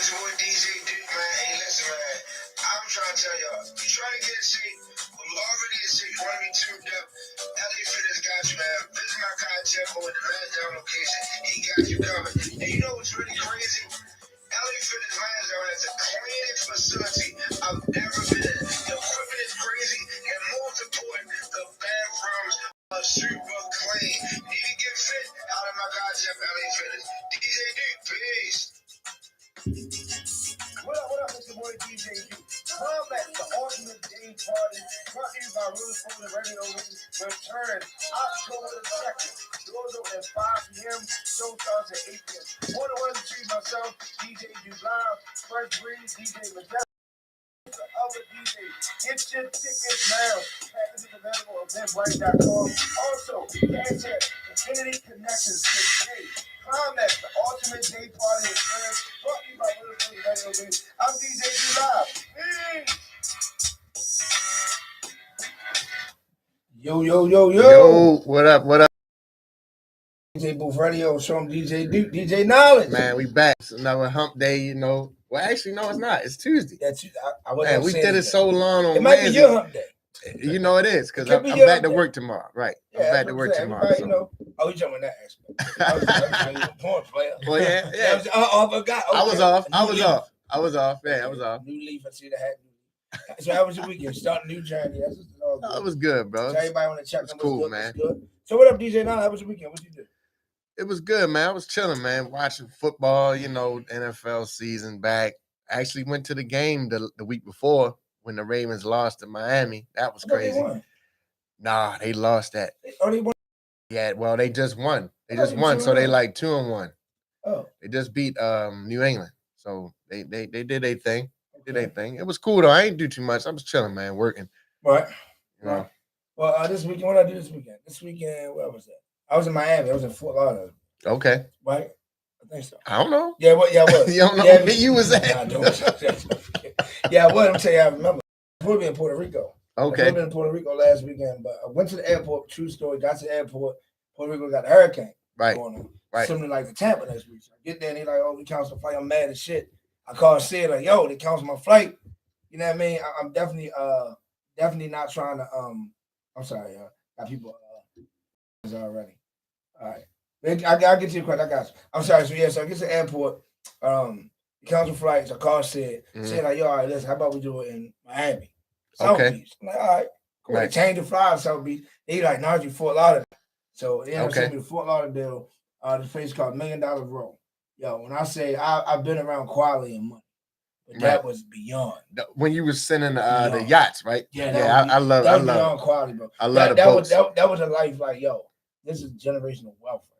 it's your boy DJ Duke, man. Hey, listen, man. I'm trying to tell y'all, you trying to get in shape, but you already in shape, you want to be tuned up. LA Fitness got you, man. Visit my guy Jeff over at the Lansdowne location. He got you covered. And you know what's really crazy? LA Fitness Lansdowne is the cleanest facility I've ever been in. The equipment is crazy, and most important, the bathrooms are super clean. Need to get fit? Out of my guy Jeff, LA Fitness. DJ Duke, peace. What up, it's your boy DJ Duke. Climax, the ultimate day party, brought to you by Really Food and Radio return October the 2nd. Doors open at 5 p.m., show starts at 8 p.m. One of the trees myself, DJ Duke Live, Fresh Breeze, DJ Majestic, the other DJs. Get your tickets now. Packages available on eventbrite.com. Also, Cash Infinity Connections today. Climax, the ultimate day party experience, brought to you by Really Food and Radio. I'm DJ Duke Live. Yo. Yo, what up? DJ Booth Radio, show him DJ Duke, DJ Knowledge. Man, we back. It's another hump day, you know. Well, actually, no, it's not. It's Tuesday. That's Man, we did it so long on It might Wednesday. be your hump day. You know it is, because I'm back to work tomorrow. Right. I'm back to work tomorrow. So. You know, you jumping that aspect. I was a porn player. Well, yeah. I forgot. Okay. I was off. Yeah, I was off. New leaf. I see the hat. So how was your weekend? Starting a new journey. It was good, bro. So everybody want to check them. Cool, man. Good. So what up, DJ? Now, how was your weekend? What you do? It was good, man. I was chilling, man. Watching football, you know, NFL season back. I actually went to the game the week before when the Ravens lost to Miami. That was crazy. They won. Nah, they lost that. They won. Yeah, well, they just won. So they like 2-1. Oh. They just beat New England. So they did their thing. It was cool though. I ain't do too much. I was chilling, man, working. Right. You know? Well, this weekend, what did I do this weekend? This weekend, where was that? I was in Miami. I was in Fort Lauderdale. Okay. Right? I think so. I don't know. Yeah, I was. You don't know where you was at? I don't. Yeah, I was. I'm tell you, I remember. I was in Puerto Rico. Okay. I was in Puerto Rico last weekend, but I went to the airport, true story, got to the airport. Puerto Rico got a hurricane going on. Right. Similar like the Tampa next week. So I get there and they like, oh, we cancel the flight. I'm mad as shit. I called Sid like, yo, they canceled my flight. You know what I mean? I'm definitely not trying to I'm sorry, got people already. All right. I'll get to your question. I got you. I'm sorry. So I get to the airport, cancel flights. I called Sid. Said like, yo, all right, listen, how about we do it in Miami? South Beach. I'm like, all right, cool. Right. They changed the flight to South Beach. They like, no, you Fort Lauderdale. So they ended up sending me to Fort Lauderdale, this place called $1 Million Row. Yo, when I say I've been around quality and money, but that was beyond. When you were sending the yachts, right? Yeah, I love beyond quality, bro. I love the boats. That was a life like, yo, this is generational wealth. Right?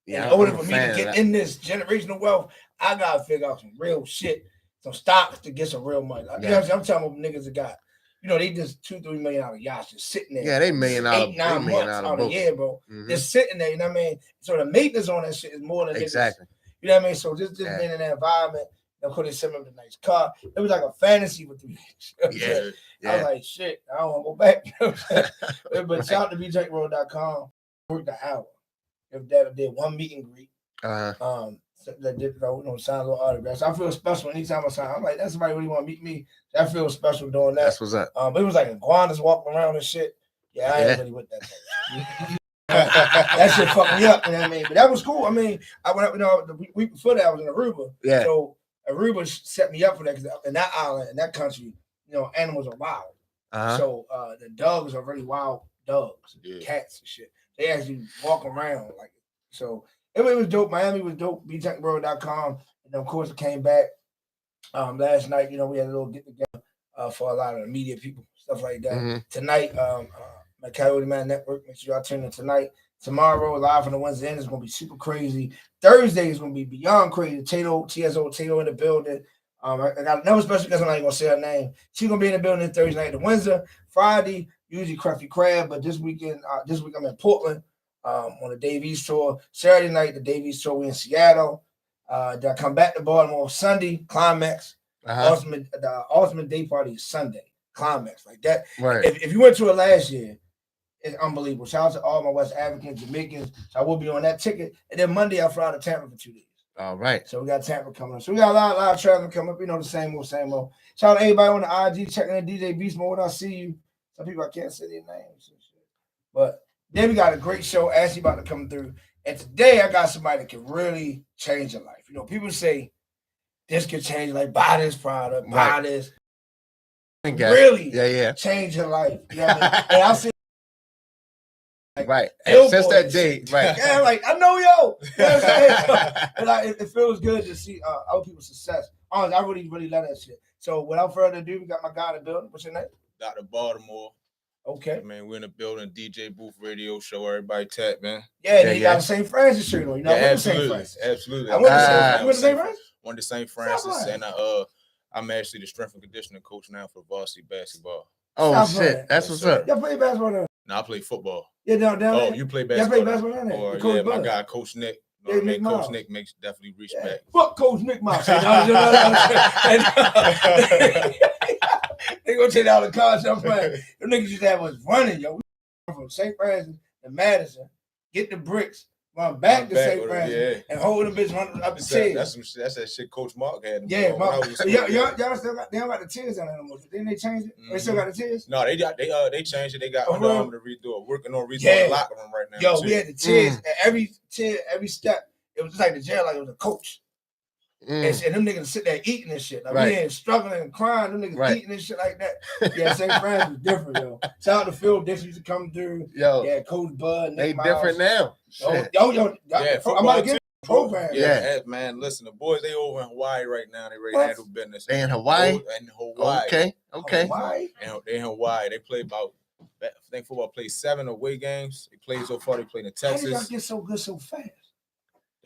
Yeah, in order for me to get in this generational wealth, I gotta figure out some real shit, some stocks to get some real money. Like, you know what I'm talking about niggas that got, you know, they just $2-3 million yachts just sitting there. Yeah, they $1 million 8-9 months out of the year, bro. Just sitting there, you know what I mean? So the maintenance on that shit is more than exactly. Niggas, you know what I mean? So just being in that environment, of course, they sent me with a nice car. It was like a fantasy with me. Yeah. I was like, shit, I don't want to go back. You know what I'm saying? But shout out to bjankroll.com. Worked the hour. If that did one meet and greet. That did, sign a little autographs. I feel special anytime I sign. I'm like, that's somebody really want to meet me. I feel special doing that. That's what's up. It was like iguanas walking around and shit. Yeah, I ain't really with that thing. That shit fucked me up, you know what I mean? But that was cool. I mean, I went up, the week before that I was in Aruba. Yeah. So Aruba set me up for that because in that island, in that country, animals are wild. So the dogs are really wild dogs, cats and shit. They actually walk around like it. So it was dope. Miami was dope. bjankroll.com. And of course, it came back last night. We had a little get together for a lot of the media people, stuff like that. Tonight, my Coyote Man Network. Make sure y'all tune in tonight. Tomorrow, live on the Wednesday end, is going to be super crazy. Thursday is going to be beyond crazy. Tato in the building. I got another special guest. I'm not even going to say her name. She's going to be in the building Thursday night. The Wednesday, Friday, usually Crafty Crab. But this week I'm in Portland on the Dave East tour. Saturday night, the Dave East tour, we're in Seattle. Then I come back to Baltimore Sunday, Climax. The ultimate day party is Sunday, Climax. Like that. Right. If you went to it last year, it's unbelievable. Shout out to all my West Africans, Jamaicans. So I will be on that ticket. And then Monday, I fly to Tampa for 2 days. All right. So we got Tampa coming up. So we got a lot of traveling coming up. You know, the same old. Shout out to everybody on the IG checking in DJ Beast Mode. I see you. Some people I can't say their names and shit. But then we got a great show. Ashley about to come through. And today I got somebody that can really change your life. You know, people say this could change, like buy this product, buy this. Really change your life. You know what I mean? And I see and since that day, yeah, like I know yo. You know what I'm saying? It feels good to see other people's success. Honestly, I really love that shit. So without further ado, we got my guy in the building. What's your name? Dr. Baltimore. Okay. Man, we're in the building, DJ Booth Radio Show. Everybody tap, man. Yeah, you got the St. Francis shirt on. You know, absolutely. I went to St. Francis. Went to St. Francis, and I'm actually the strength and conditioning coach now for varsity basketball. Oh shit, that's what's up. Y'all play basketball now? No, I play football. Yeah, down. Oh, you play basketball? Y'all play basketball now? Or yeah, my guy, Coach Nick. You know what I mean? Coach Nick makes definitely respect. Fuck Coach Nick Mouse. They gonna take out the college. I'm playing. Them niggas used to have us running, yo. We from St. Francis to Madison, get the bricks, run back to St. Francis, and hold them bitch running up the stairs. That's that shit Coach Mark had. Yeah, Mark. Y'all still got, they don't got the tiers on it no more. Didn't they change it? They still got the tiers? No, they changed it. They got Under Armour to redo it. Working on redoing the locker room right now. Yo, we had the tiers. And every tier, every step, it was just like the jail, like it was a coach. And them niggas sit there eating and shit. Like we ain't struggling and crying. Them niggas eating and shit like that. Yeah, St. Francis was different, yo. Shout out to Phil Dixon used to come through. Yo, yeah, Coach Bud. They different now. Yo, I'm about to get a program. Yeah, man. Listen, the boys they over in Hawaii right now. They ready to handle business. They in Hawaii. Okay. Hawaii. They in Hawaii. They play about. I think football plays 7 away games. They played so far. They played in Texas. How did y'all get so good so fast?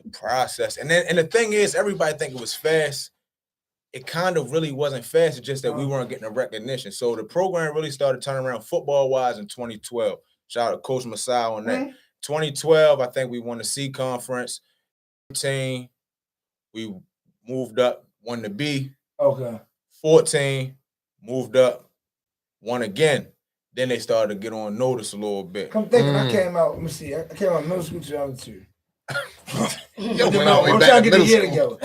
The process, and the thing is, everybody think it was fast. It kind of really wasn't fast. It's just that we weren't getting the recognition. So the program really started turning around football wise in 2012. Shout out to Coach Masai on that. 2012, I think we won the C conference. 13, we moved up, won the B. Okay. 14, moved up, won again. Then they started to get on notice a little bit. Come thinking, I came out. Let me see. I came out middle school 2002. I'm trying to get a year together.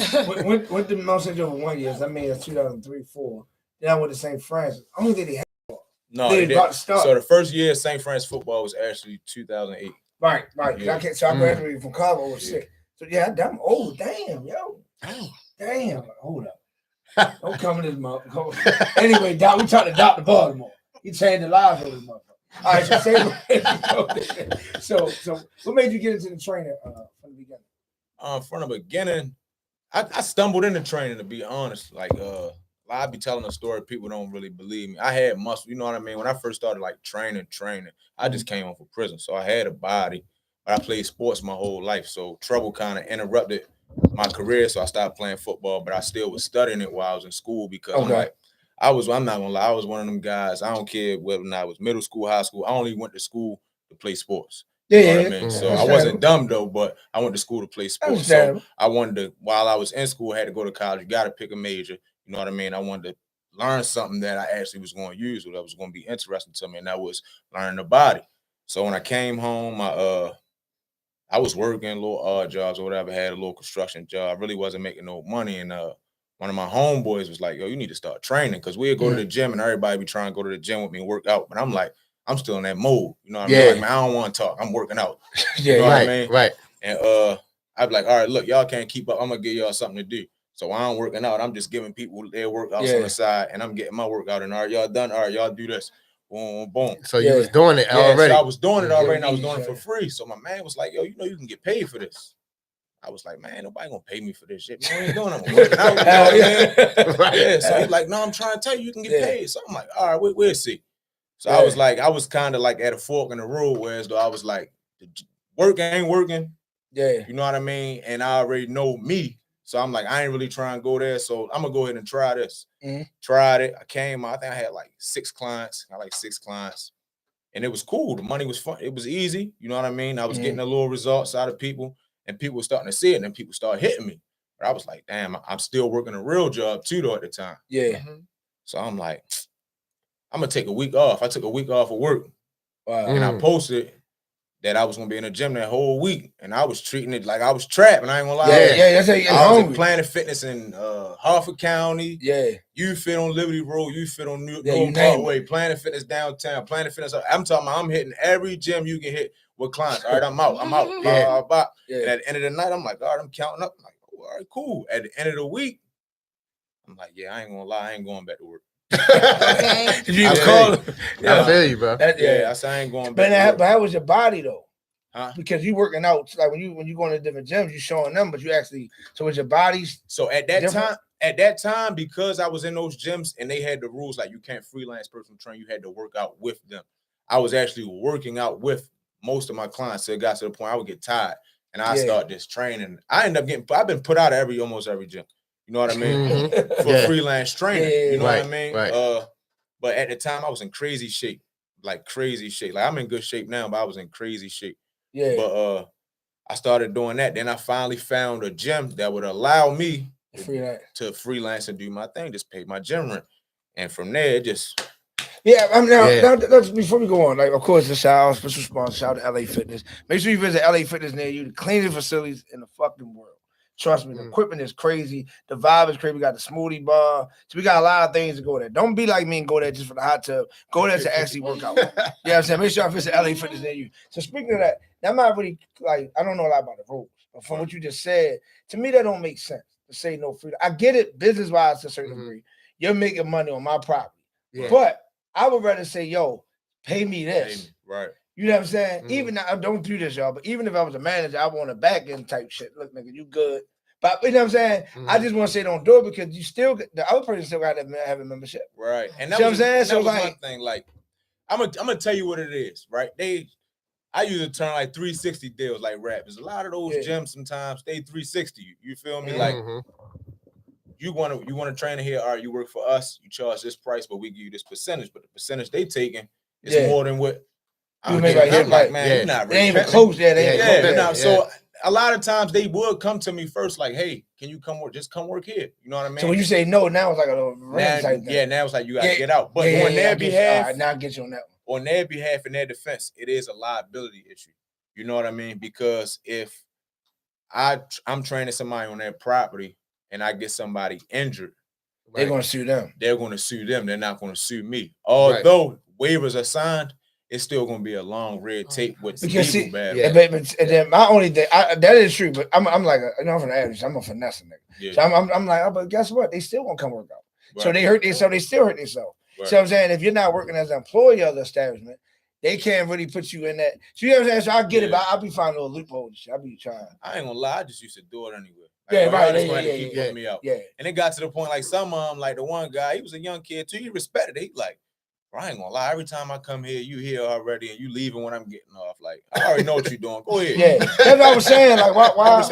Went to Mount St. Joe for 1 year. So I mean, it's 2003, 4. Then I went to St. Francis. I don't think they had football. No, they didn't. About to start. So the first year of St. Francis football was actually 2008. Right. Yeah. So I graduated from college with 6. So yeah, I'm old. Damn, yo. Damn. Hold up. Don't come in this motherfucker. Anyway, Doc, we talked to Dr. Baltimore. He changed the lives of this motherfucker. All right, so what made you get into the training from the beginning? From the beginning, I stumbled into training, to be honest. Like I be telling a story, people don't really believe me. I had muscle, you know what I mean? When I first started like training, I just came home from prison. So I had a body, but I played sports my whole life. So trouble kind of interrupted my career. So I stopped playing football, but I still was studying it while I was in school because I'm not gonna lie, I was one of them guys. I don't care whether or not I was middle school, high school. I only went to school to play sports. You know what I mean? So I wasn't dumb though, but I went to school to play sports. So I wanted to, while I was in school, I had to go to college. You got to pick a major. You know what I mean? I wanted to learn something that I actually was going to use, or that was going to be interesting to me, and that was learning the body. So when I came home, I was working little odd jobs or whatever. Had a little construction job. I really wasn't making no money, and one of my homeboys was like, yo, you need to start training, because we'd go to the gym and everybody be trying to go to the gym with me and work out. But I'm like, I'm still in that mode. You know what I mean? Like, man, I don't want to talk. I'm working out. You know what I mean? Right. And I'd be like, all right, look, y'all can't keep up. I'm going to give y'all something to do. So while I'm working out, I'm just giving people their workouts on the side, and I'm getting my workout. And all right, y'all done? All right, y'all do this. Boom, boom. So you was doing it already. So I was doing it already, and I was doing it for free. So my man was like, yo, you know you can get paid for this. I was like, man, nobody gonna pay me for this shit. Man, what are you doing? I'm working out. So he's like, no, I'm trying to tell you, you can get paid. So I'm like, all right, we'll see. So I was like, I was kind of like at a fork in the road, whereas though I was like, work ain't working. Yeah. You know what I mean? And I already know me. So I'm like, I ain't really trying to go there. So I'm gonna go ahead and try this. Tried it. I came, I think I had like 6 clients. I had like 6 clients. And it was cool. The money was fun. It was easy. You know what I mean? I was getting a little results out of people. And people were starting to see it, and then people started hitting me. But I was like, damn, I'm still working a real job too, though, at the time. Yeah. So I'm like, I'm going to take a week off. I took a week off of work. Wow. And I posted that I was gonna be in the gym that whole week, and I was treating it like I was trapped. And I ain't gonna lie. That's how you get I was hungry. at Planet Fitness in Harford County. Yeah. You Fit on Liberty Road. You Fit on North name Parkway. Planet Fitness downtown. Planet Fitness. I'm talking about I'm hitting every gym you can hit with clients. All right, I'm out. Blah. And at the end of the night, I'm like, all right, I'm counting up. I'm like, oh, all right, cool. At the end of the week, I'm like, yeah, I ain't gonna lie, I ain't going back to work. Okay. Did you even call him? I feel you, bro. I said I ain't going back. But how was your body though? Huh? Because you working out, like when you going to different gyms, you showing them, but you actually, so was your body? So at that time, because I was in those gyms and they had the rules like you can't freelance personal train, you had to work out with them. I was actually working out with most of my clients. So it got to the point I would get tired and I start this training. I end up I've been put out of almost every gym. You know what I mean? For freelance training. You know what I mean? Right. But at the time I was in crazy shape. Like crazy shape. Like I'm in good shape now, but I was in crazy shape. Yeah. But I started doing that. Then I finally found a gym that would allow me to freelance and do my thing, just pay my gym rent. And from there, it just now, before we go on, like of course the special sponsor, shout out to LA Fitness. Make sure you visit LA Fitness near you, the cleanest facilities in the fucking world. Trust me, the equipment is crazy. The vibe is crazy. We got the smoothie bar. So we got a lot of things to go there. Don't be like me and go there just for the hot tub. Go there to actually work out. You know what I'm saying? Make sure I visit LA Fitness near you. So speaking of that, I'm not really like, I don't know a lot about the rules. But from what you just said, to me, that don't make sense to say no freedom. I get it business-wise to a certain degree. You're making money on my property. Yeah. But I would rather say, yo, pay me this. Right. You know what I'm saying? Even now, don't do this, y'all. But even if I was a manager, I want a back end type shit. Look, nigga, you good. But you know what I'm saying? I just want to say don't do it because you still the other person still got to have a membership. Right. And that you know what I'm saying? So like one thing. Like, I'm gonna tell you what it is, right? I use a term like 360 deals, like rappers. A lot of those gyms sometimes they 360 you feel me? Like you want to train here, all right, you work for us, you charge this price, but we give you this percentage. But the percentage they taking is more than what you make right here. Like, man, you're not really. They ain't even close. So a lot of times they would come to me first, like, hey, can you come work? Just come work here. You know what I mean? So when you say no, now it's like a little type thing. Yeah, now it's like you gotta get out. But on their behalf, now I get you on that one. On their behalf, in their defense, it is a liability issue. You know what I mean? Because if I'm training somebody on their property and I get somebody injured, they're gonna sue them. They're gonna sue them. They're not gonna sue me. Although waivers are signed, it's still gonna be a long red tape with legal bad. And then my only thing that is true, but I'm like I'm from the average. I'm a finesse nigga. Yeah. So I'm like, oh, but guess what? They still won't come work out. Right. So they hurt themselves. They still hurt themselves. Right. So I'm saying if you're not working as an employee of the establishment, they can't really put you in that. So you know what I'm saying? So I get it, but I'll be finding little loopholes. I'll be trying. I ain't gonna lie. I just used to do it anyway. Like, keep putting me out. Yeah. And it got to the point like some of them, like the one guy, he was a young kid too. He respected it. He like, bro, I ain't gonna lie. Every time I come here, you here already, and you leaving when I'm getting off. Like, I already know what you're doing. Go ahead. Yeah, that's what I was saying. Like, why?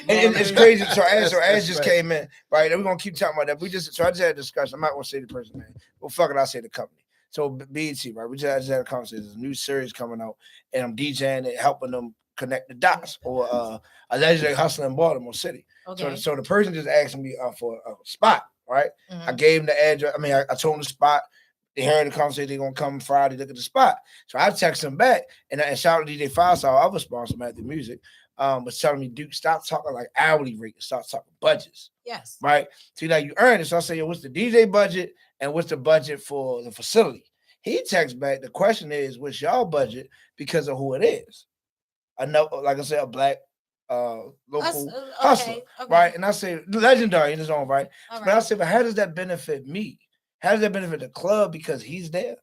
And it's crazy. So Ash just came in, right? And we're gonna keep talking about that. I just had a discussion. I'm not gonna say the person name. Well, fuck it, I'll say the company. So BET, right? We just had a conversation. There's a new series coming out, and I'm DJing it, helping them connect the dots, or allegedly hustling in Baltimore City. Okay. So the person just asked me for a spot, right? I gave him the address. I mean, I told him the spot. They heard the conversation. They're gonna come Friday, look at the spot. So I text them back, and shout out to DJ Firestar, our other sponsor, Matthew Music, was telling me, Duke, stop talking like hourly rate, start talking budgets. Yes. Right. See, now you earn it. So I say, yo, what's the DJ budget and what's the budget for the facility? He texts back. The question is, what's y'all budget because of who it is? Another, like I said, a black local hustler, right? And I say legendary in his own right. But I said, but how does that benefit me? How does that benefit the club because he's there?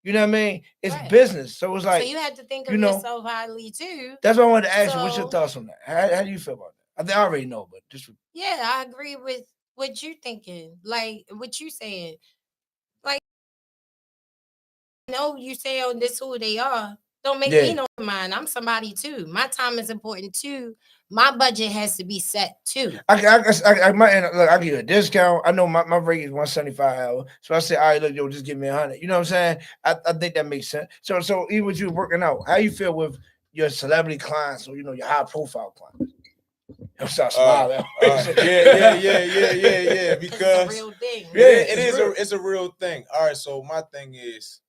You know what I mean? It's business. So it's like, so you have to think of yourself highly too. That's what I wanted to ask you. What's your thoughts on that? How do you feel about that? I think I already know, but just I agree with what you're thinking. Like what you saying. Like, no, you say, oh, this who they are. Don't make me know mine. I'm somebody too. My time is important too. My budget has to be set too. I might look. I give you a discount. I know my rate is $175 an hour, so I say, all right, look, yo, just give me $100. You know what I'm saying? I think that makes sense. So even with you working out, how you feel with your celebrity clients or your high profile clients? I'm start smiling. Yeah. Because it's a real thing. It's a real thing. All right. So my thing is,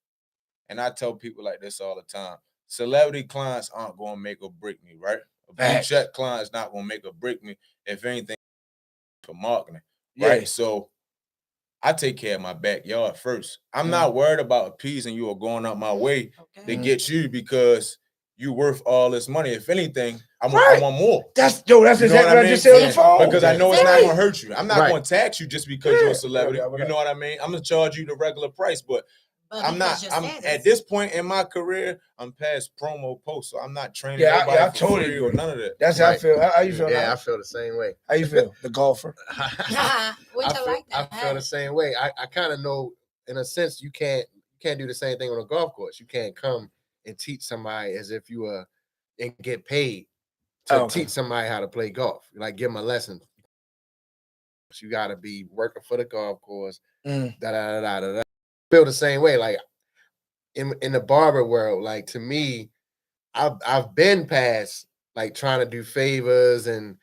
and I tell people like this all the time. celebrity clients aren't going to make or break me, right? A blue check client is not going to make or break me. If anything, for marketing, right? So I take care of my backyard first. I'm not worried about appeasing you or going out my way to get you because you worth all this money. If anything, I want more. That's exactly what I just said on the phone. Because I know it's not going to hurt you. I'm not going to tax you just because you're a celebrity. You know what I mean? I'm going to charge you the regular price, but I'm at this point in my career, I'm past promo post, so I'm not training nobody for free or none of that. That's how I feel. How you feel? Yeah, I feel the same way. How you feel? The golfer. I feel the same way. I kind of know, in a sense, you can't do the same thing on a golf course. You can't come and teach somebody as if you were and get paid to teach somebody how to play golf. Like give them a lesson. You got to be working for the golf course. Feel the same way. Like in the barber world, like to me, I've been past like trying to do favors and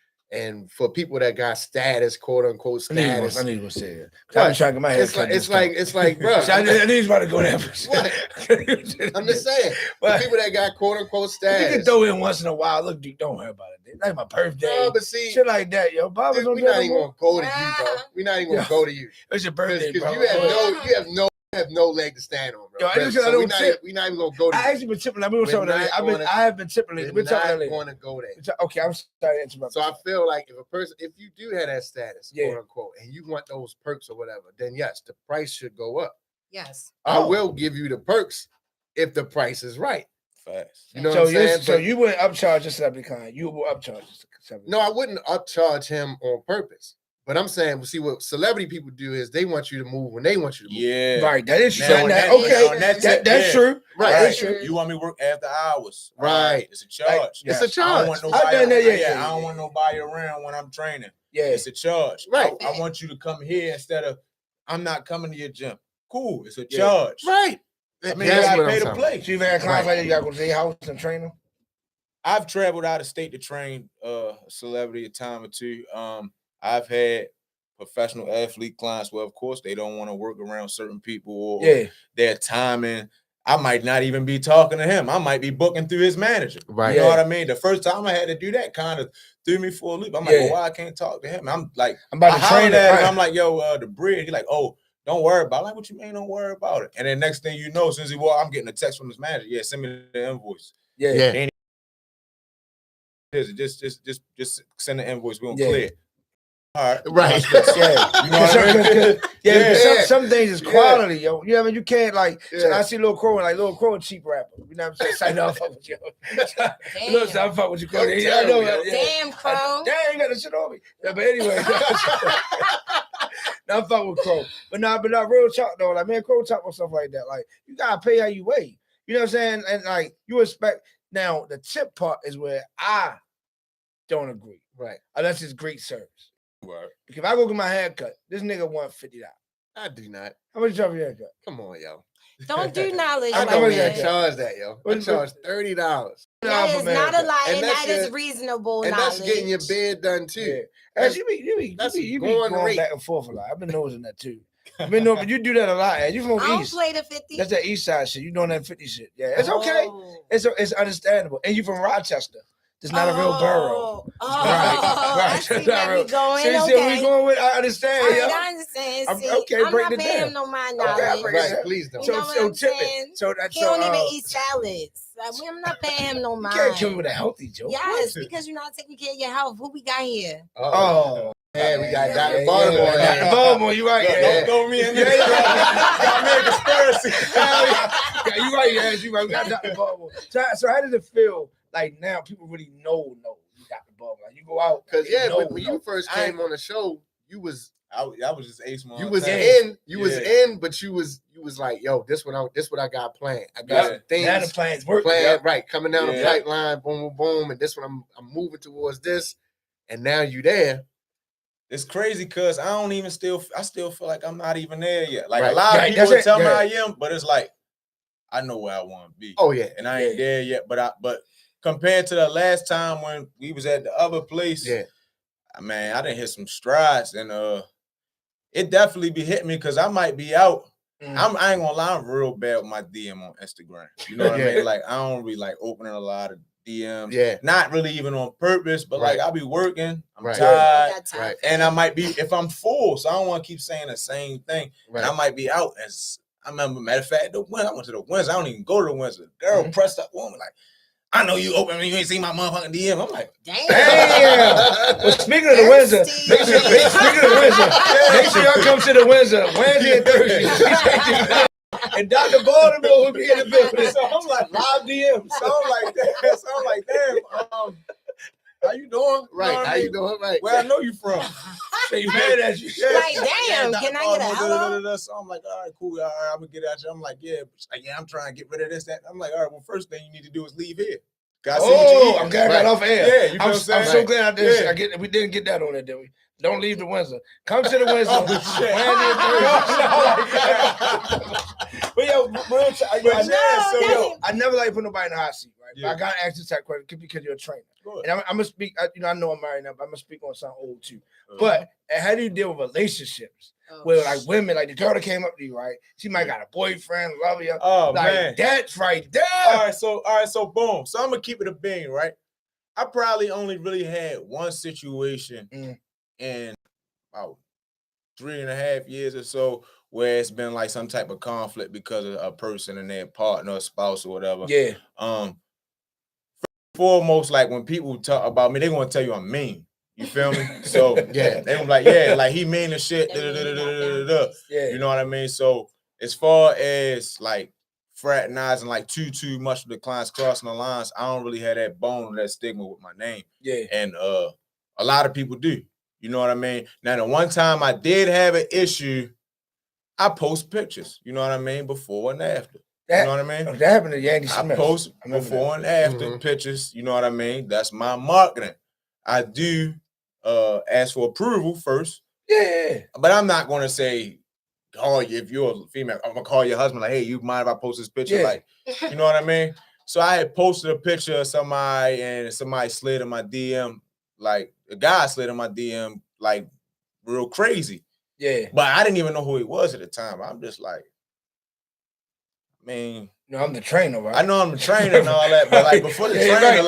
for people that got status, quote unquote status. I need to say it. I'm trying to get my head. It's like, bro. I need to go there. I'm just saying. For people that got quote unquote status. You can throw in once in a while. Look, dude, don't worry about it. Like my birthday. No, but see, shit like that, yo. Barbers we're not even gonna go to you, bro. We're not even gonna go to you. It's your birthday, bro. You have no leg to stand on, bro. Yo, we're not even gonna go to you. I actually been tipping. I have been tipping. We're not going to go there. Okay, I'm sorry to interrupt. So I feel like if you do have that status, quote unquote, and you want those perks or whatever, then yes, the price should go up. Yes. I will give you the perks if the price is right. Fast. You know what I'm saying? So you wouldn't upcharge a celebrity client. You will upcharge a celebrity. No, I wouldn't upcharge him on purpose. But I'm saying, see, what celebrity people do is they want you to move when they want you to move. Yeah. Right. That is true. That's true. Right. That's true. You want me to work after hours. Right. It's a charge. It's a charge. I don't want nobody around when I'm training. Yeah. It's a charge. Right. I want you to come here instead of I'm not coming to your gym. Cool. It's a charge. Right. I mean, you gotta pay to play. So you've had clients like that, you gotta go to their house and train them? I've traveled out of state to train a celebrity a time or two. I've had professional athlete clients where, of course, they don't want to work around certain people or their timing. I might not even be talking to him. I might be booking through his manager. Right. You know what I mean? The first time I had to do that kind of threw me for a loop. I'm like, well, why I can't talk to him? I'm like, I'm about to train that. I'm like, yo, the bread. He's like, oh, don't worry about it. I'm like, what you mean? Don't worry about it. And then next thing you know, as soon as he walked, I'm getting a text from his manager. Yeah, send me the invoice. Yeah. Just send the invoice. We're gonna clear. All right. Right. You know what I mean? Some things is quality, yo. You know what I mean? You can't like. So I see Lil Crow and like Lil Crow a cheap rapper. You know what I'm saying? Say no, I fuck with you. Look, I fuck with you, Crow. Yeah, I know. Damn, Crow. Damn, got the shit on me. Yeah, but anyway, now I'm fucking with Crow. But not real talk though. Like man, Crow talk about stuff like that. Like you gotta pay how you weigh. You know what I'm saying? And like you expect. Now the tip part is where I don't agree. Right. Unless it's great service. Right. Because if I go get my haircut, this nigga want $50. I do not. How much you charge for your haircut? Come on, yo. Don't do knowledge. I like can't charge that, yo. I charge $30. That is not a lie, and that is reasonable. And knowledge. That's getting your bed done too. Yeah. As you be going back and forth a lot. I've been noticing that too. But you do that a lot. You from I East? don't play the 50. That's that East Side shit. You doing that 50 shit? Yeah, it's okay. It's understandable. And you from Rochester? It's not a real borough. I see where we going. We going with. I understand. I understand. I'm not paying him no mind knowledge. Right, please don't. You know what I'm saying? He don't even eat salads. I'm not paying him no mind. You can't kill me with a healthy joke. Yes, because you're not taking care of your health. Who we got here? Man, we got Dr. Baltimore. Dr. Baltimore, you right. Don't throw me in there. Got me a conspiracy. You right. You right. We got Dr. Baltimore. So how does it feel? Like now, people really know you got the ball. Like you go out because when you first came on the show, I was just Ace Montana. You was in, but you was like, yo, this what I got planned. I got some things. Now the plans work. Right, coming down the pipeline, boom, boom, boom, and this one I'm moving towards this, and now you there. It's crazy because I still feel like I'm not even there yet. Like a lot of people tell me I am, but it's like I know where I want to be. Oh yeah, and I ain't there yet, but compared to the last time when we was at the other place, man, I didn't hit some strides, and it definitely be hitting me because I might be out I ain't gonna lie, I'm real bad with my DM on Instagram. You know what I mean? Like I don't really like opening a lot of DMs. Yeah. Not really even on purpose, but like I'll be working, I'm tired. And I might be if I'm full, so I don't want to keep saying the same thing. And I might be out as I remember, matter of fact, I went to the Windsor. I don't even go to the Windsor. Girl pressed up on me like, I know you open, you ain't seen my motherfucking DM. I'm like, damn. Well, speaking of the Windsor, make sure y'all come to the Windsor Wednesday and Thursday. And Dr. Baltimore will be in the building. So I'm like, live DM. So I'm like, damn. How you doing? Right. How you doing? Right. Where I know you from. Say mad at you. Like, damn, can I get a hello? So I'm like, all right, cool. All right, I'm gonna get at you. I'm like, yeah, I'm trying to get rid of this, that. I'm like, all right, well, first thing you need to do is leave here. I'm glad I got off air. Yeah, you know I'm so glad I did. We didn't get that on there, did we? Don't leave the Windsor. Come to the Windsor. But I never like put nobody in the hot seat, right? Yeah. But I gotta ask this type question because you're a trainer. And I'm gonna speak. I know I'm married now, but I'm gonna speak on something old too. But how do you deal with relationships where like women, like the girl that came up to you, right? She might got a boyfriend, love you. Oh like, man, that's right there. All right, so boom. So I'm gonna keep it a bean, right? I probably only really had one situation in about 3.5 years or so where it's been like some type of conflict because of a person and their partner or spouse or whatever. Yeah. Foremost, like when people talk about me, they're gonna tell you I'm mean. You feel me? So they're gonna be like, yeah, like he mean as shit. Yeah. You know what I mean? So as far as like fraternizing like too much of the clients crossing the lines, I don't really have that bone or that stigma with my name. Yeah. And a lot of people do. You know what I mean? Now, the one time I did have an issue, I post pictures. You know what I mean? Before and after. You know what I mean? That happened to Yandy Smith. I post before and after pictures. You know what I mean? That's my marketing. I do ask for approval first. Yeah. But I'm not going to say, oh, if you're a female, I'm going to call your husband like, hey, you mind if I post this picture? Yeah. Like, you know what I mean? So I had posted a picture of somebody and somebody slid in my DM. Like, a guy slid in my DM, like, real crazy. Yeah. But I didn't even know who he was at the time. I'm just like, man. No, I'm the trainer, right? I know I'm the trainer and all that, but like before the trainer, I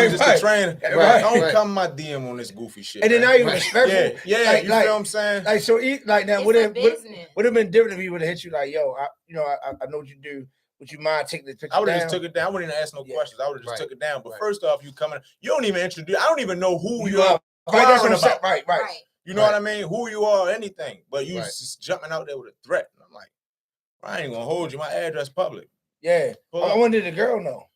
was just the trainer. Don't come my DM on this goofy shit. And then now you're respectful. Yeah, like, you feel what I'm saying? Like so, like now, would have been different if he would have hit you like, yo, I know what you do. Would you mind taking this picture down? I would have just took it down. I wouldn't even ask no questions. I would have just took it down. But first off, you coming, you don't even introduce. I don't even know who you are. Right. You know what I mean? Who you are, anything. But you just jumping out there with a threat. And I'm like, I ain't gonna hold you. My address public. Yeah. I wanted the girl know.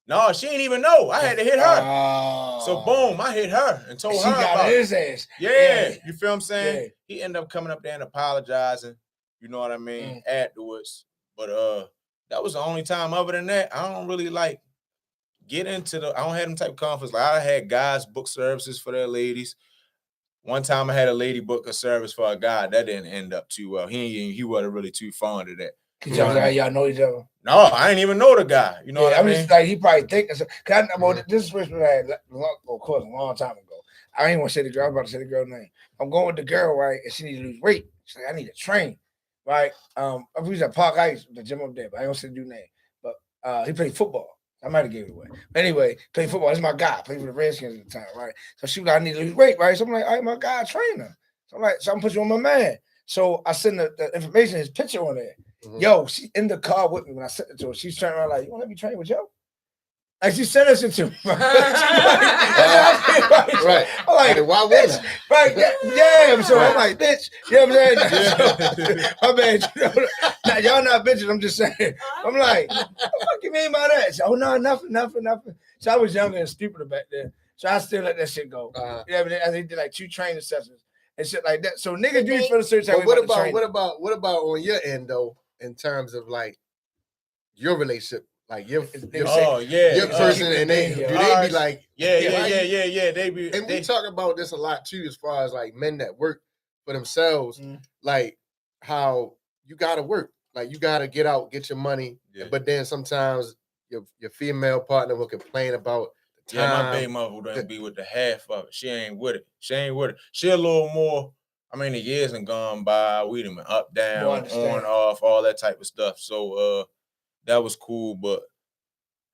No, she ain't even know. I had to hit her. So boom, I hit her and told her about his ass. Yeah. You feel what I'm saying? Yeah. He ended up coming up there and apologizing. You know what I mean? Afterwards. But that was the only time. Other than that, I don't really like get into I don't have them type of conflicts. Like I had guys book services for their ladies. One time I had a lady book a service for a guy. That didn't end up too well. He wasn't really too fond of that. Y'all know each other? No, I didn't even know the guy. You know what I mean? Just like he probably thinking. This is what I had, of course, a long time ago. I ain't want to say the girl. I'm about to say the girl's name. I'm going with the girl, right? And she needs to lose weight. She's like, I need to train, right? I was at Park Ice, the gym up there, but I don't say the dude's name. But he played football. I might have gave it away. But anyway, played football. That's my guy. Played for the Redskins at the time, right? So she was like, I need to lose weight, right? So I'm like, all right, my guy, trainer. So I'm like, so I'm put you on my man. So I send the information, his picture on there. Yo, she in the car with me when I sent it to her. She's turning around like, you want to let me train with you? Like she sent us into right. I'm like, why wouldn't I? Right, yeah. So I'm like, bitch. You know what I'm saying? So, my bad. Now, y'all not bitches. I'm just saying. I'm like, what the fuck you mean by that? So, oh no, nothing. So I was younger and stupider back then. So I still let that shit go. You know what I mean? I think did like 2 training sessions and shit like that. So niggas do for the certain time. What about on your end though? In terms of like your relationship, like your person, and they be like, they be. And we talk about this a lot too, as far as like men that work for themselves, like how you gotta work, like you gotta get out, get your money, but then sometimes your female partner will complain about the time. Yeah, my baby mother would be with the half of it. She ain't with it. She a little more. I mean, the years have gone by. We done been up, down, on, off, all that type of stuff. So that was cool, but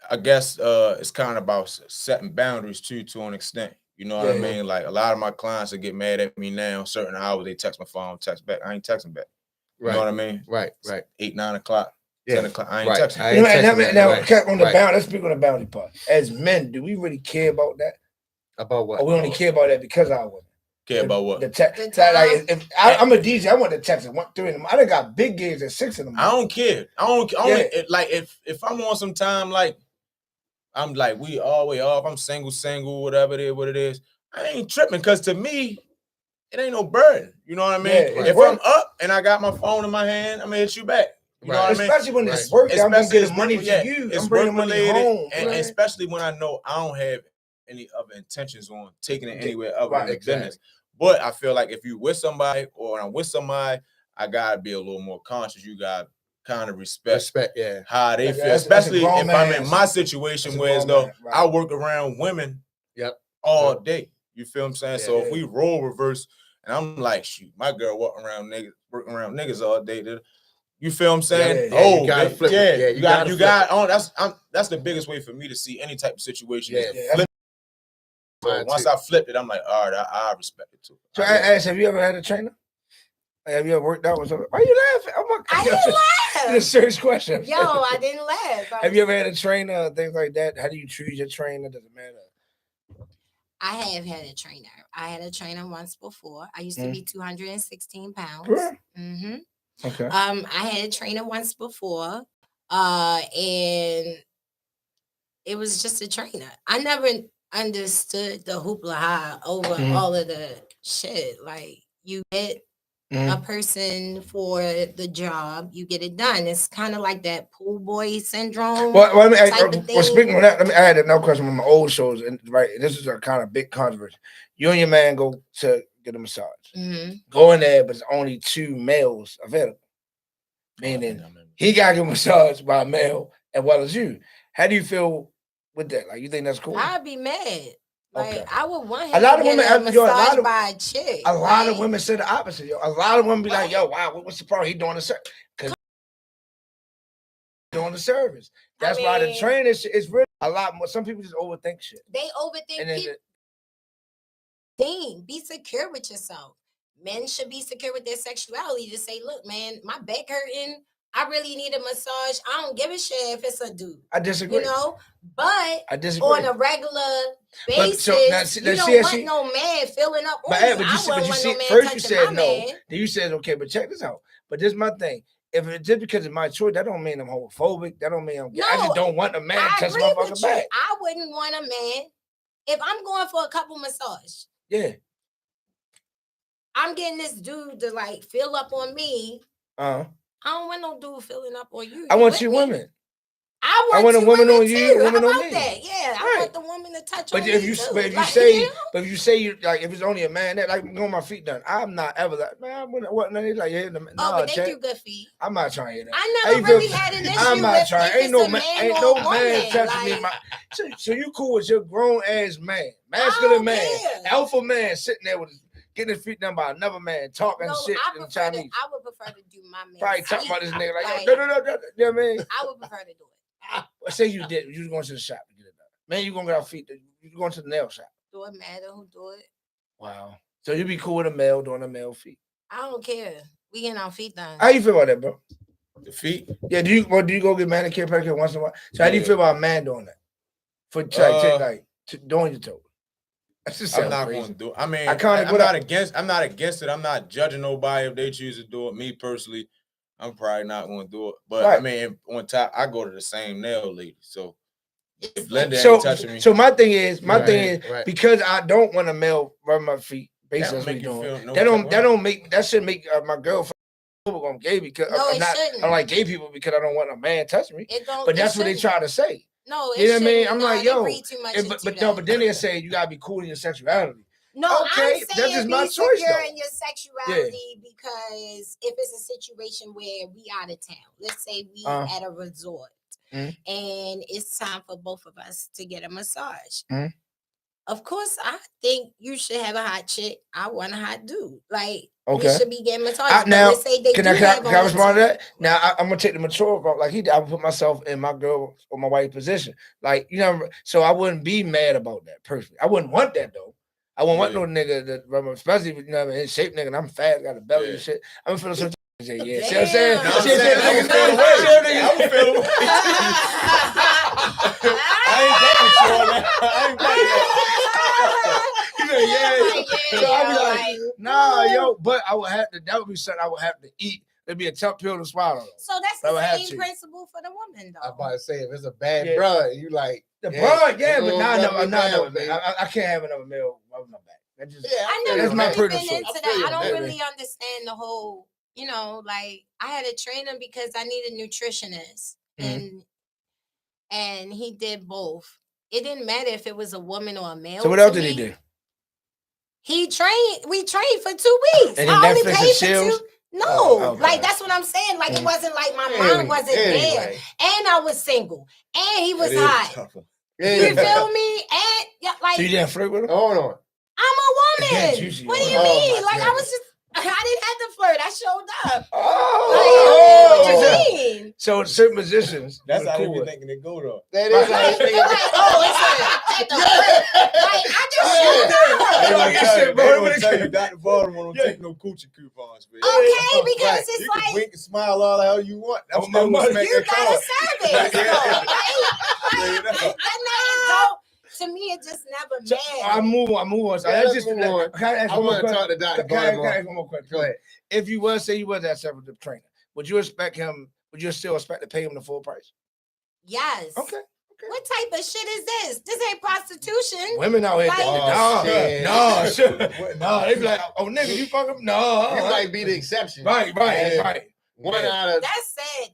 I guess it's kind of about setting boundaries too, to an extent. You know what I mean? Like a lot of my clients that get mad at me now, certain hours they text my phone, text back. I ain't texting back. You know what I mean? Right. 8, 9 o'clock. 10 o'clock. I ain't texting. Now, on the boundary, let's speak on the boundary part. As men, do we really care about that? About what? Or we only care about that because I was. Care about what? Like, if I'm a DJ, I want to text at 1, 3 in the morning. I done got big gigs at 6 in the morning. I don't care. Like if I'm on some time, like I'm like we all way off. I'm single, whatever it is. I ain't tripping because to me, it ain't no burden. You know what I mean? If I'm up and I got my phone in my hand, I'm gonna hit you back. You know what I mean? Especially when it's work, I'm gonna get money to you. It's I'm bringing money home, and especially when I know I don't have any other intentions on taking it anywhere other than business. But I feel like if you with somebody or I'm with somebody, I gotta be a little more conscious. You gotta kind of respect how they feel, especially if I'm in my situation where I work around women all day. You feel what I'm saying? So if we role reverse and I'm like, shoot, my girl working around niggas all day. You feel what I'm saying? You gotta flip it. You got that's the biggest way for me to see any type of situation. Flip. So once I flipped it, I'm like, all right, I respect it too. So I asked, have you ever had a trainer? Have you ever worked out with somebody? Why are you laughing? Oh my God. I didn't laugh. It's a serious question. Yo, I didn't laugh. Have you ever had a trainer, things like that? How do you choose your trainer? Doesn't matter. I have had a trainer. I had a trainer once before. I used to be 216 pounds. Mm-hmm. Okay. I had a trainer once before, and it was just a trainer. I never understood the hoopla over all of the shit. Like you get a person for the job, you get it done. It's kind of like that pool boy syndrome. Well, speaking of that, I had another question from my old shows, and this is a kind of big controversy. You and your man go to get a massage. Go in there, but it's only 2 males available. Meaning he got to get a massage by a male as well as you. How do you feel with that? Like, you think that's cool? I'd be mad. Like, I would want him a lot of women massage by a chick. A lot of women say the opposite. Yo. A lot of women be like, yo, wow, what's the problem? He doing the service. Because doing the service. That's why the trainer is really a lot more. Some people just overthink shit. They overthink people. Be secure with yourself. Men should be secure with their sexuality to say, look, man, my back hurting. I really need a massage. I don't give a shit if it's a dude. I disagree. You know, but I disagree. on a regular basis, you don't want no man filling up on you. First you said no. Then you said, okay, but check this out. But this is my thing. If it's just because it's my choice, that don't mean I'm homophobic. That don't mean I just don't want a man to touch my fucking back. I wouldn't want a man if I'm going for a couple massage. Yeah. I'm getting this dude to like fill up on me. I don't want no dude filling up on you. I want you women. I want a woman on you, woman on me. That? Yeah, I want the woman to touch on me. If you say like if it's only a man that like going my feet done, I'm not ever like, man, what? No, like but they do good feet. I'm not trying to hear that. I never really had an issue. I'm not trying. Ain't no man touching me. So you cool with your grown ass man, masculine man, alpha man sitting there with getting his feet done by another man, talking shit in Chinese. I would prefer to do my man. Probably talking about this nigga like, no. You know what I mean? I would prefer to do it. Say you did. You was going to the shop to get it done. Man, you gonna get our feet. You going to the nail shop. Do it matter who do it? Wow. So you be cool with a male doing a male feet? I don't care. We getting our feet done. How you feel about that, bro? The feet? Yeah. Do you go get manicure, pedicure once in a while? So how do you feel about a man doing that? For doing your toes? I'm not going to do it. I mean, I'm not against it. I'm not judging nobody if they choose to do it. Me personally, I'm probably not going to do it. But I mean, on top, I go to the same nail lady. So if Linda ain't touching me. So my thing is because I don't want a male rub my feet. Basically, that should make my girlfriend gonna gay because I'm like gay people because I don't want a man touching me. But that's what they try to say. No, you know what I mean? I'm like, yo, but then they say you gotta be cool in your sexuality. No, okay, that's just my choice. Secure in your sexuality because if it's a situation where we out of town, let's say we at a resort and it's time for both of us to get a massage. Of course, I think you should have a hot chick. I want a hot dude. Like, okay, we should be getting massaged. Now, can I respond to that? Now, I'm gonna take the mature approach. Like I would put myself in my girl or my wife's position. Like, you know, so I wouldn't be mad about that personally. I wouldn't want that though. I wouldn't want no nigga that, especially if, you know, in shape nigga, and I'm fat, got a belly and shit. I'm feeling some. Yeah, see what I'm saying? I would feel away. I would feel away. I ain't that mature now. I ain't that. So I'd be like, nah, yo, but I would have to. That would be something I would have to eat. It'd be a tough pill to swallow. So that's the same principle for the woman, though. I'm about to say, if it's a bad broad, you like the broad, but I can't have another meal on my back. That's my personal choice. I don't really understand the whole. You know, like I had a trainer because I needed a nutritionist, and he did both. It didn't matter if it was a woman or a male. So what else did he do? He trained. We trained for 2 weeks. And I only paid for 2. No, like that's what I'm saying. Like it wasn't like my mom wasn't there, and I was single, and he was hot. You feel me? And like, so you didn't flirt with him? Hold on. I'm a woman. What do you mean? Like I was just. I didn't have to flirt. I showed up. What you mean? So certain positions. That's how they be thinking they go though. That is how they think. I just showed up. They gonna tell you Dr. Baltimore don't take no coochie coupons, man. Okay, because it's you like can wink and smile all the hell you want. That's my money. You got a service. To me, it just never mattered. I move on. So that's just. I want to talk to Dr. Baltimore. One more question. Go ahead. If you was say you was that separate trainer, would you expect him? Would you still expect to pay him the full price? Yes. Okay. What type of shit is this? This ain't prostitution. Women out here, no. They be like, oh nigga, you fucking no. You might be the exception. Right. One out of that's sad.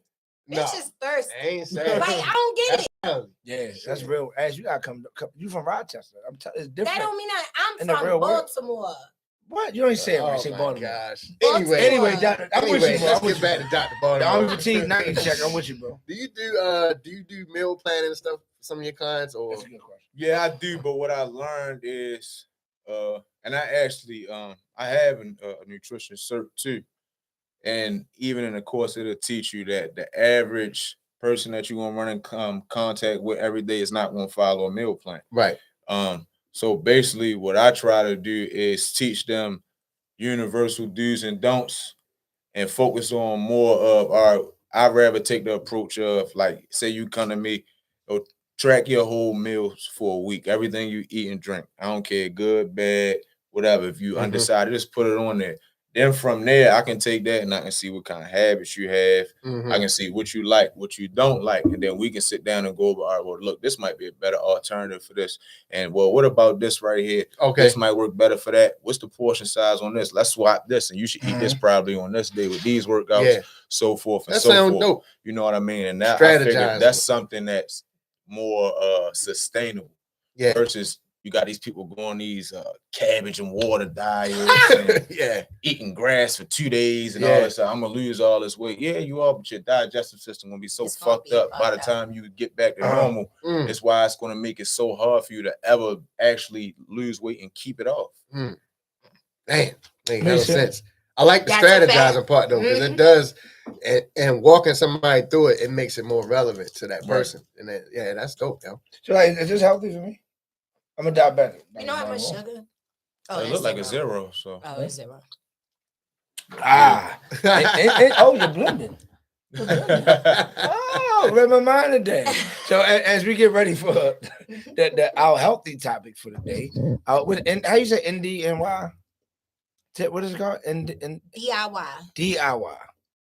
It's just thirsty. Ain't sad. Like I don't get it. Yeah, that's real. As you gotta come. You from Rochester? I'm telling it's different. That don't mean I'm from Baltimore. What? You ain't say it right. Say Baltimore. Gosh. Anyway, Doctor, I'm with you, bro. Let's get back to Dr. Baltimore. I'm routine 90 check. I'm with you, bro. Do you do meal planning and stuff for some of your clients? Or that's a good question. Yeah, I do. But what I learned is, and I actually I have a nutrition cert too, and even in the course it'll teach you that the average person that you're gonna run in contact with every day is not gonna follow a meal plan. Right. So basically what I try to do is teach them universal do's and don'ts and focus on more of I'd rather take the approach of, like, say you come to me, track your whole meals for a week, everything you eat and drink. I don't care, good, bad, whatever. If you undecided, just put it on there. Then from there, I can take that and I can see what kind of habits you have. I can see what you like, what you don't like. And then we can sit down and go over, all right, well, look, this might be a better alternative for this. And, well, what about this right here? Okay. This might work better for that. What's the portion size on this? Let's swap this. And you should eat this probably on this day with these workouts, so forth and so forth. Dope. You know what I mean? And that, I figure that's something that's more sustainable versus you got these people going these cabbage and water diets and eating grass for 2 days and all this. I'm gonna lose all this weight. Yeah, you are, but your digestive system gonna be so fucked up by the time you get back to normal. It's why it's gonna make it so hard for you to ever actually lose weight and keep it off. Damn, makes no sense. I like the strategizing part though, because it does, and walking somebody through it, it makes it more relevant to that person. And then, that's dope, yo. So like, is this healthy for me? I'm a diabetic. You know how much sugar? It looked like a 0. So it's 0. You're blending. Read my mind today. So as we get ready for our healthy topic for the day, how you say NDNY? What is it called?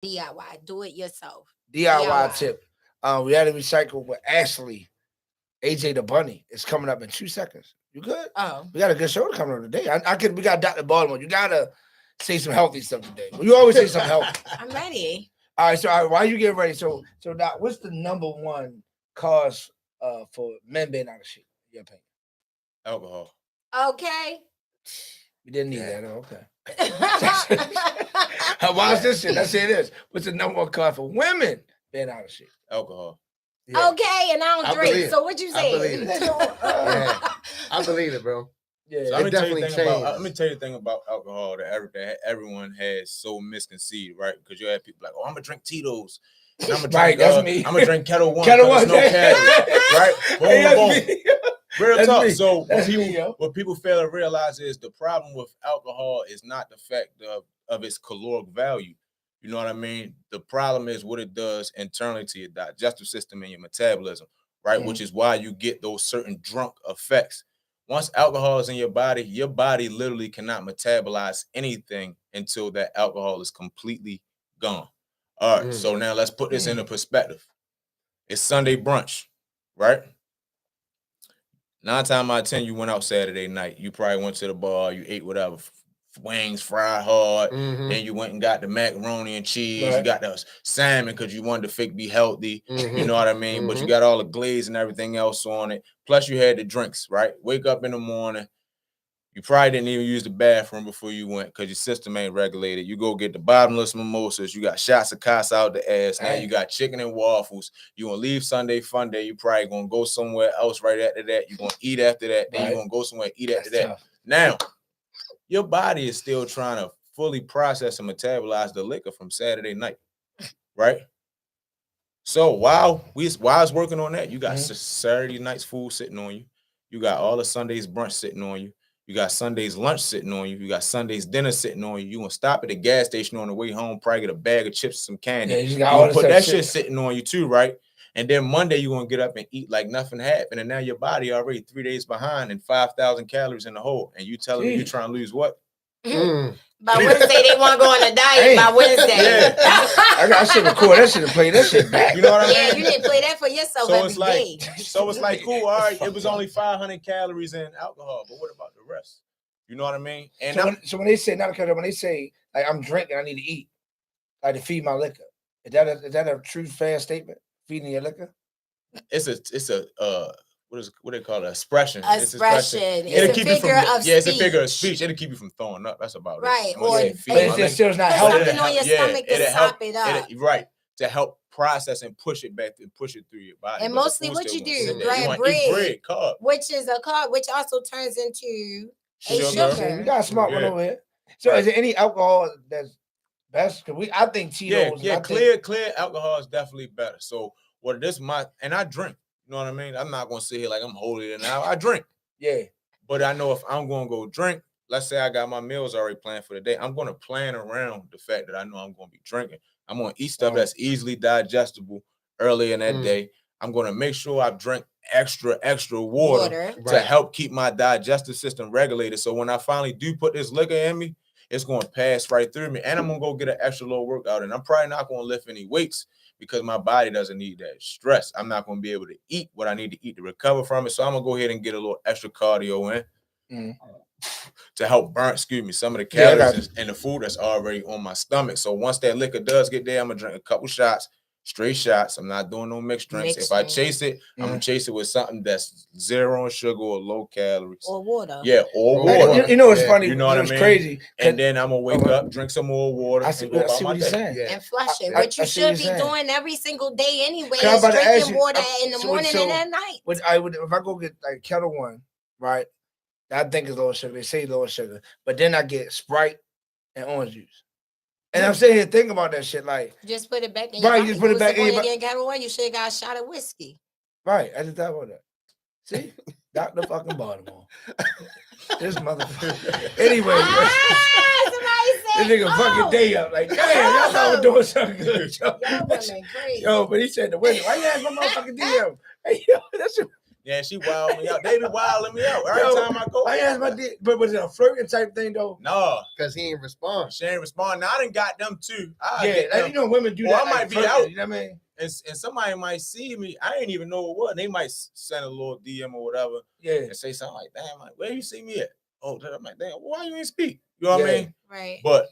DIY. Do it yourself. DIY tip. We had to recycle with Ashley. AJ the Bunny is coming up in 2 seconds. You good? Oh, we got a good show coming up today. We got Dr. Baltimore. You gotta say some healthy stuff today. You always say something healthy. I'm ready. All right. So while you get ready, so Doc, what's the number one cause for men being out of shape? In your opinion? Alcohol. Okay. You didn't need that. Okay. Watch this shit. Let's say this. What's the number one cause for women being out of shape? Alcohol. Yeah. Okay, and I don't drink. So what you saying? I believe it. Yeah, I believe it, bro. Yeah, so let me tell you the thing about alcohol that everyone has so misconceived, right? Because you have people like, oh, I'm gonna drink Tito's. And I'm gonna drink, I'm gonna drink Kettle One. Kettle One, no calories, right? Boom, boom. Real talk. So what people fail to realize is the problem with alcohol is not the fact of its caloric value. You know what I mean? The problem is what it does internally to your digestive system and your metabolism, right? Which is why you get those certain drunk effects. Once alcohol is in your body literally cannot metabolize anything until that alcohol is completely gone. All right, so now let's put this into perspective. It's Sunday brunch, right? 9 times out of 10, you went out Saturday night. You probably went to the bar, you ate whatever, wings fried hard, then you went and got the macaroni and cheese. Right. You got the salmon because you wanted to be healthy. You know what I mean? But you got all the glaze and everything else on it. Plus you had the drinks, right? Wake up in the morning. You probably didn't even use the bathroom before you went because your system ain't regulated. You go get the bottomless mimosas. You got shots of Casa out the ass. Now you got chicken and waffles. You gonna leave Sunday fun day. You probably gonna go somewhere else right after that. You gonna eat after that. Then you gonna go somewhere eat after that. Tough. Now, your body is still trying to fully process and metabolize the liquor from Saturday night, right? So while it's working on that, you got Saturday night's food sitting on you. You got all the Sunday's brunch sitting on you. You got Sunday's lunch sitting on you. You got Sunday's dinner sitting on you. You gonna stop at the gas station on the way home, probably get a bag of chips, some candy. Yeah, you gonna put that shit sitting on you too, right? And then Monday you're gonna get up and eat like nothing happened, and now your body already 3 days behind and 5,000 calories in the hole. And you telling me you're trying to lose what? By Wednesday, they want to go on a diet by Wednesday. Yeah. I should record that shit and play that shit back. You know what I mean? Yeah, you didn't play that for yourself every day. So it's like, cool, all right, it was only 500 calories in alcohol, but what about the rest? You know what I mean? And so when they say, when they say, like, I'm drinking, I need to eat, like, to feed my liquor, is that a true, fair statement? Feeding your liquor? It's a what they call it? Expression. It's a figure of speech. Yeah, it's a figure of speech. It'll keep you from throwing up. That's about it. Right. Or it's still not helping. Something on your stomach to sop it up. Right. To help process and push it back and push it through your body. And mostly what you do, bread, carb. Which is a carb, which also turns into a sugar. You got a smart one over here. So is there any alcohol that's best? Because I think Tito's. Yeah, clear alcohol is definitely better. So what this and I drink. You know what I mean? I'm not gonna sit here like I'm holier than thou. I drink. Yeah. But I know if I'm gonna go drink, let's say I got my meals already planned for the day, I'm gonna plan around the fact that I know I'm gonna be drinking. I'm gonna eat stuff that's easily digestible early in that day. I'm gonna make sure I drink extra water to help keep my digestive system regulated. So when I finally do put this liquor in me, it's gonna pass right through me. And I'm gonna go get an extra little workout. And I'm probably not gonna lift any weights because my body doesn't need that stress. I'm not going to be able to eat what I need to eat to recover from it. So I'm going to go ahead and get a little extra cardio in to help burn, some of the calories and the food that's already on my stomach. So once that liquor does get there, I'm going to drink a couple shots, straight shots. I'm not doing no mixed drinks. If I chase it, I'm going to chase it with something that's zero in sugar or low calories. Or water. Yeah, or water. You know what's funny? You know what I mean? Crazy. And then I'm going to wake up, drink some more water, and go about my day. And flush it, which you should be doing every single day anyway, is drinking water in the morning and at night. If I go get like Kettle One, right, I think it's low sugar. They say low sugar. But then I get Sprite and orange juice. And I'm sitting here thinking about that shit, like just put it back in your body. Just put it back in your body. You should have got a shot of whiskey. Right, I just thought about that. See, Dr. fucking Baltimore. This motherfucker. Anyway, this nigga fucking day up. Like, damn, y'all thought I was doing something good. Yo, but he said the winner. Why you ask my motherfucking DM? Hey, yo, that's your. Yeah, she wilding me out. They be wilding me out every time I go. I asked my dick, but was it a flirting type thing though? No, because he ain't respond. She ain't respond. Now I done got them too. You know, women do that. I might be out. You know what I mean? And somebody might see me. I ain't even know what. They might send a little DM or whatever. Yeah. And say something like, "Damn, like, where you see me at?" Oh, I'm like, "Damn, why you ain't speak?" You know what I mean? Right. But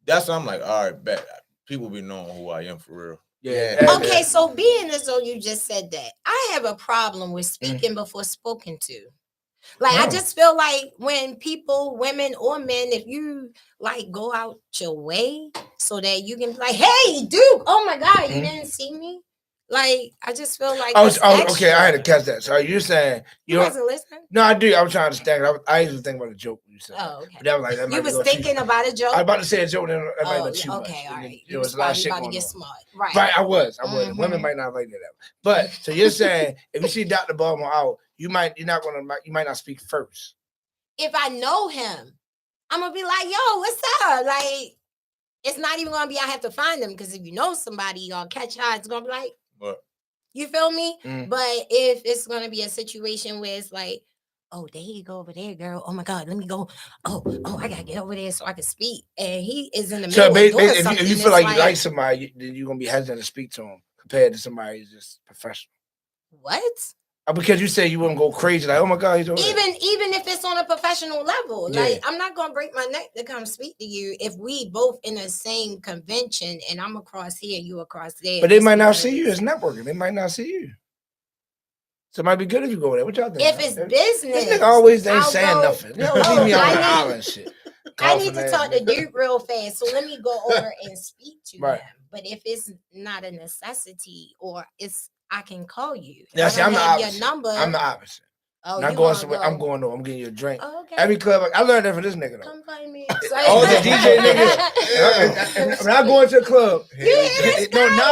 that's what I'm like. All right, bet people be knowing who I am for real. Yeah. Okay, so being as though you just said that, I have a problem with speaking before spoken to. Like, I just feel like when people, women or men, if you like go out your way so that you can be like, hey, Duke, oh my God, you didn't see me? Like, I just feel like okay. I had to catch that. So you're saying you wasn't listening? No, I do. I was trying to understand. I used to think about a joke when you said. Oh, okay. But that was like that you was thinking about a joke. I was about to say a joke, and that might be too okay, much. all right. You was a lot of shit about going to get on. smart, right? Right, I was. Women might not like that, but so you're saying if you see Dr. Baltimore out, you might not speak first. If I know him, I'm gonna be like, "Yo, what's up?" Like, it's not even gonna be I have to find them because if you know somebody or catch eye, it's gonna be like, what? You feel me? Mm. But if it's gonna be a situation where it's like, oh, there you go over there, girl. Oh my God, let me go. Oh, I gotta get over there so I can speak. And he is in the middle of doing something. If you feel like you like somebody, then you're gonna be hesitant to speak to him compared to somebody who's just professional. What? Because you say you wouldn't go crazy, like, oh my God, he's over even if it's on a professional level, yeah. Like I'm not gonna break my neck to come speak to you if we both in the same convention and I'm across here, you across there. But they might not see you. It's networking. They might not see you. So it might be good if you go there. What y'all think? If it's business, this nigga always ain't saying nothing. You don't leave me on the island shit. I need to talk to Duke real fast, so let me go over and speak to him. But if it's not a necessity or I can call you. Yeah, see, I'm the opposite. Your number. I'm the opposite. Oh, not going somewhere. I'm going to. I'm getting you a drink. Oh, okay. Every club. I learned that from this nigga though. Come find me. All the DJ niggas. When I go into a club,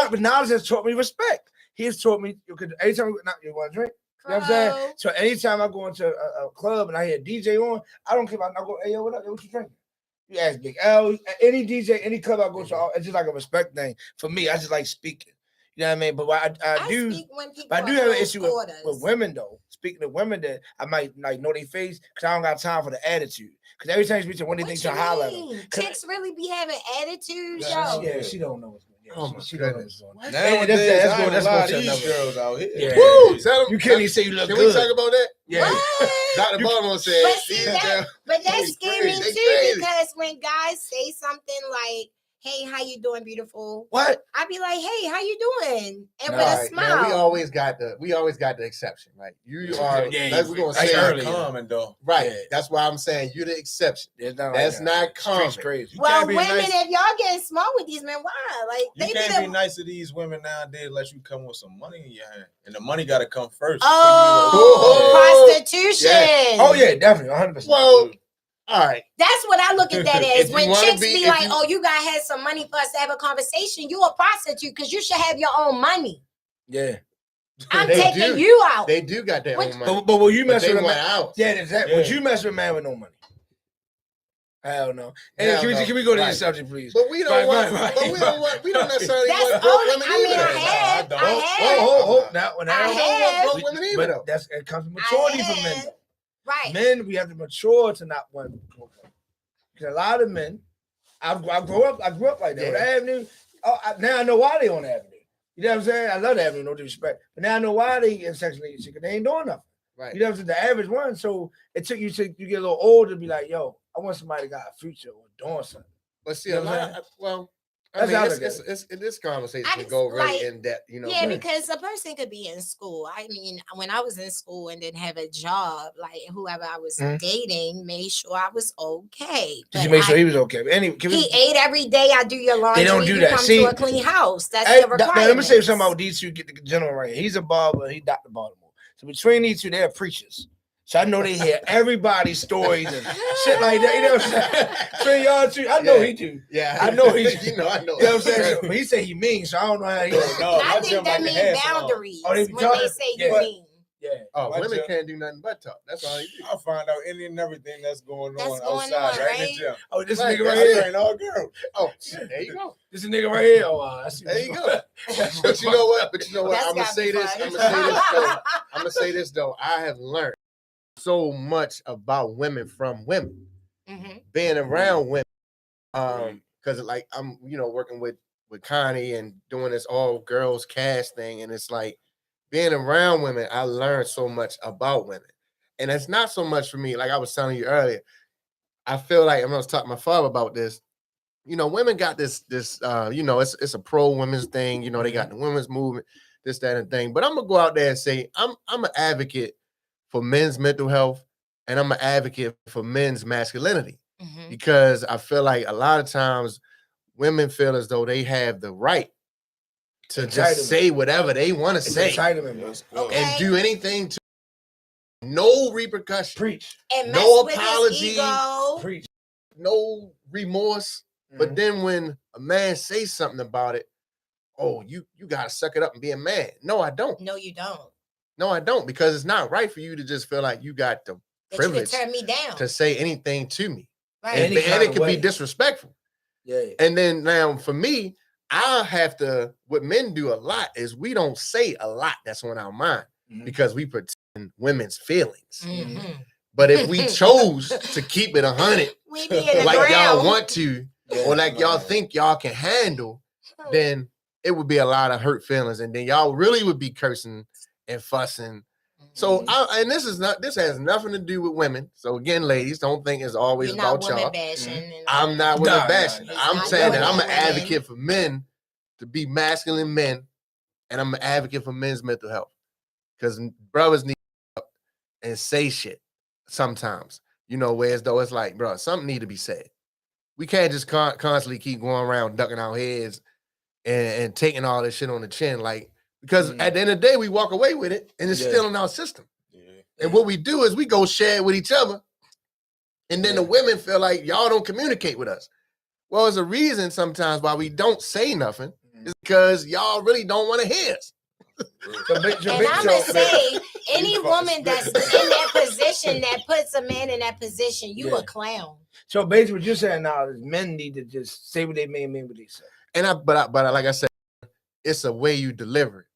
but Knowledge has taught me respect. He has taught me because anytime you want a drink. You know what I'm saying? So anytime I go into a club and I hear a DJ on, I don't care about. I go, hey yo, what up? What you drinking? You ask Big L, any DJ, any club I go to, it's just like a respect thing for me. I just like speaking. You know what I mean? But I do have an issue with women though. Speaking of women, that I might like know their face because I don't got time for the attitude. Because every time you speak to one, they think to highlight them. Chicks really be having attitudes, yo. Yeah, she don't know what's going on. She don't know what's going on. Nowadays, that's a lot of these girls out here. Yeah. Woo! You can't even say you look good. Can we talk about that? Yeah. Dr. Baltimore said. But that's scary too because when guys say something like, hey, how you doing, beautiful? What? I'd be like, hey, how you doing? And with a smile. Man, we always got the exception, right? You are. We're gonna say early, common though. Right. Yeah. That's why I'm saying you're the exception. That's not common. Crazy. Well, women, if y'all getting smart with these men, why? Like you can't be nice to these women nowadays unless you come with some money in your hand, and the money got to come first. Prostitution. Yeah. Oh yeah, definitely, 100%. Well. All right. That's what I look at that as. When chicks be like, oh, you gotta have some money for us to have a conversation. You a prostitute because you should have your own money. Yeah. I'm taking you out. They do got their own money. But will you mess with a man? Out. Yeah, exactly. Would you mess with a man with no money? Hell no. Hey, can we go to this subject, please? But we don't want. We don't necessarily want broke women either. But it comes from maturity for men. Right. Men, we have to mature to not want to. Because a lot of men, I grew up like that. Yeah. Avenue, now I know why they on the Avenue. You know what I'm saying? I love the Avenue, no disrespect. But now I know why they in Section 86 because they ain't doing nothing. Right. You know what I'm saying? The average one. So it took you get a little older to be like, yo, I want somebody that got a future or doing something. But see, this conversation can go really in depth, you know. Yeah, because a person could be in school. I mean, when I was in school and didn't have a job, like whoever I was dating made sure I was okay. Did you make sure he was okay? But anyway, he ate every day. I do your laundry. They don't do that. Come to a clean house. That's the requirement. Let me say something about these two. Get the gentleman right here. He's a barber. He Dr. Baltimore. So between these two, they're preachers. So I know they hear everybody's stories and shit like that. You know what I'm saying? Between y'all two, I know he do. Yeah, I know he do. You know what I'm saying? But he said he mean, so I don't know how he. I think that means boundaries. When they say you mean. Yeah. Oh, women can't do nothing but talk. That's all you do. I'll find out any and everything that's going on outside, right? In the gym. Oh, this nigga right here. Train all girls. Oh, there you go. This nigga right here. Oh, I see. There you go. But you know what? I'm gonna say this. I'm gonna say this though. I have learned so much about women from women, being around women. Because like I'm, working with Connie and doing this all girls cast thing, and it's like being around women. I learned so much about women, and it's not so much for me. Like I was telling you earlier, I feel like I was talking to my father about this. Women got this. It's a pro women's thing. They got the women's movement, this, that, and thing. But I'm gonna go out there and say I'm an advocate for men's mental health, and I'm an advocate for men's masculinity, because I feel like a lot of times women feel as though they have the right to just say whatever they want to say and do anything to no repercussion. Preach. And no apology. Preach. No remorse. But then when a man says something about it, oh, you gotta suck it up and be a man. No, I don't. No, you don't. No, I don't, because it's not right for you to just feel like you got the privilege turn me down to say anything to me. Right. And it can be disrespectful. Yeah. And then now for me, I have to, what men do a lot is we don't say a lot that's on our mind because we protect women's feelings. But if we chose to keep it 100, like y'all want to, or like y'all think y'all can handle, then it would be a lot of hurt feelings. And then y'all really would be cursing and fussing. So, this has nothing to do with women. So again, ladies, don't think it's always about y'all. I'm not women bashing. I'm saying that I'm an advocate for men to be masculine men, and I'm an advocate for men's mental health. Because brothers need to and say shit sometimes, whereas though it's like, bro, something need to be said. We can't just constantly keep going around ducking our heads and taking all this shit on the chin, like, because at the end of the day, we walk away with it and it's still in our system. And what we do is we go share it with each other. And then the women feel like y'all don't communicate with us. Well, there's a reason sometimes why we don't say nothing. It's because y'all really don't want to hear us. And I'm going to say, any woman that's in that position that puts a man in that position, you a clown. So basically what you're saying now is men need to just say what they mean what they say. But like I said, it's a way you deliver it.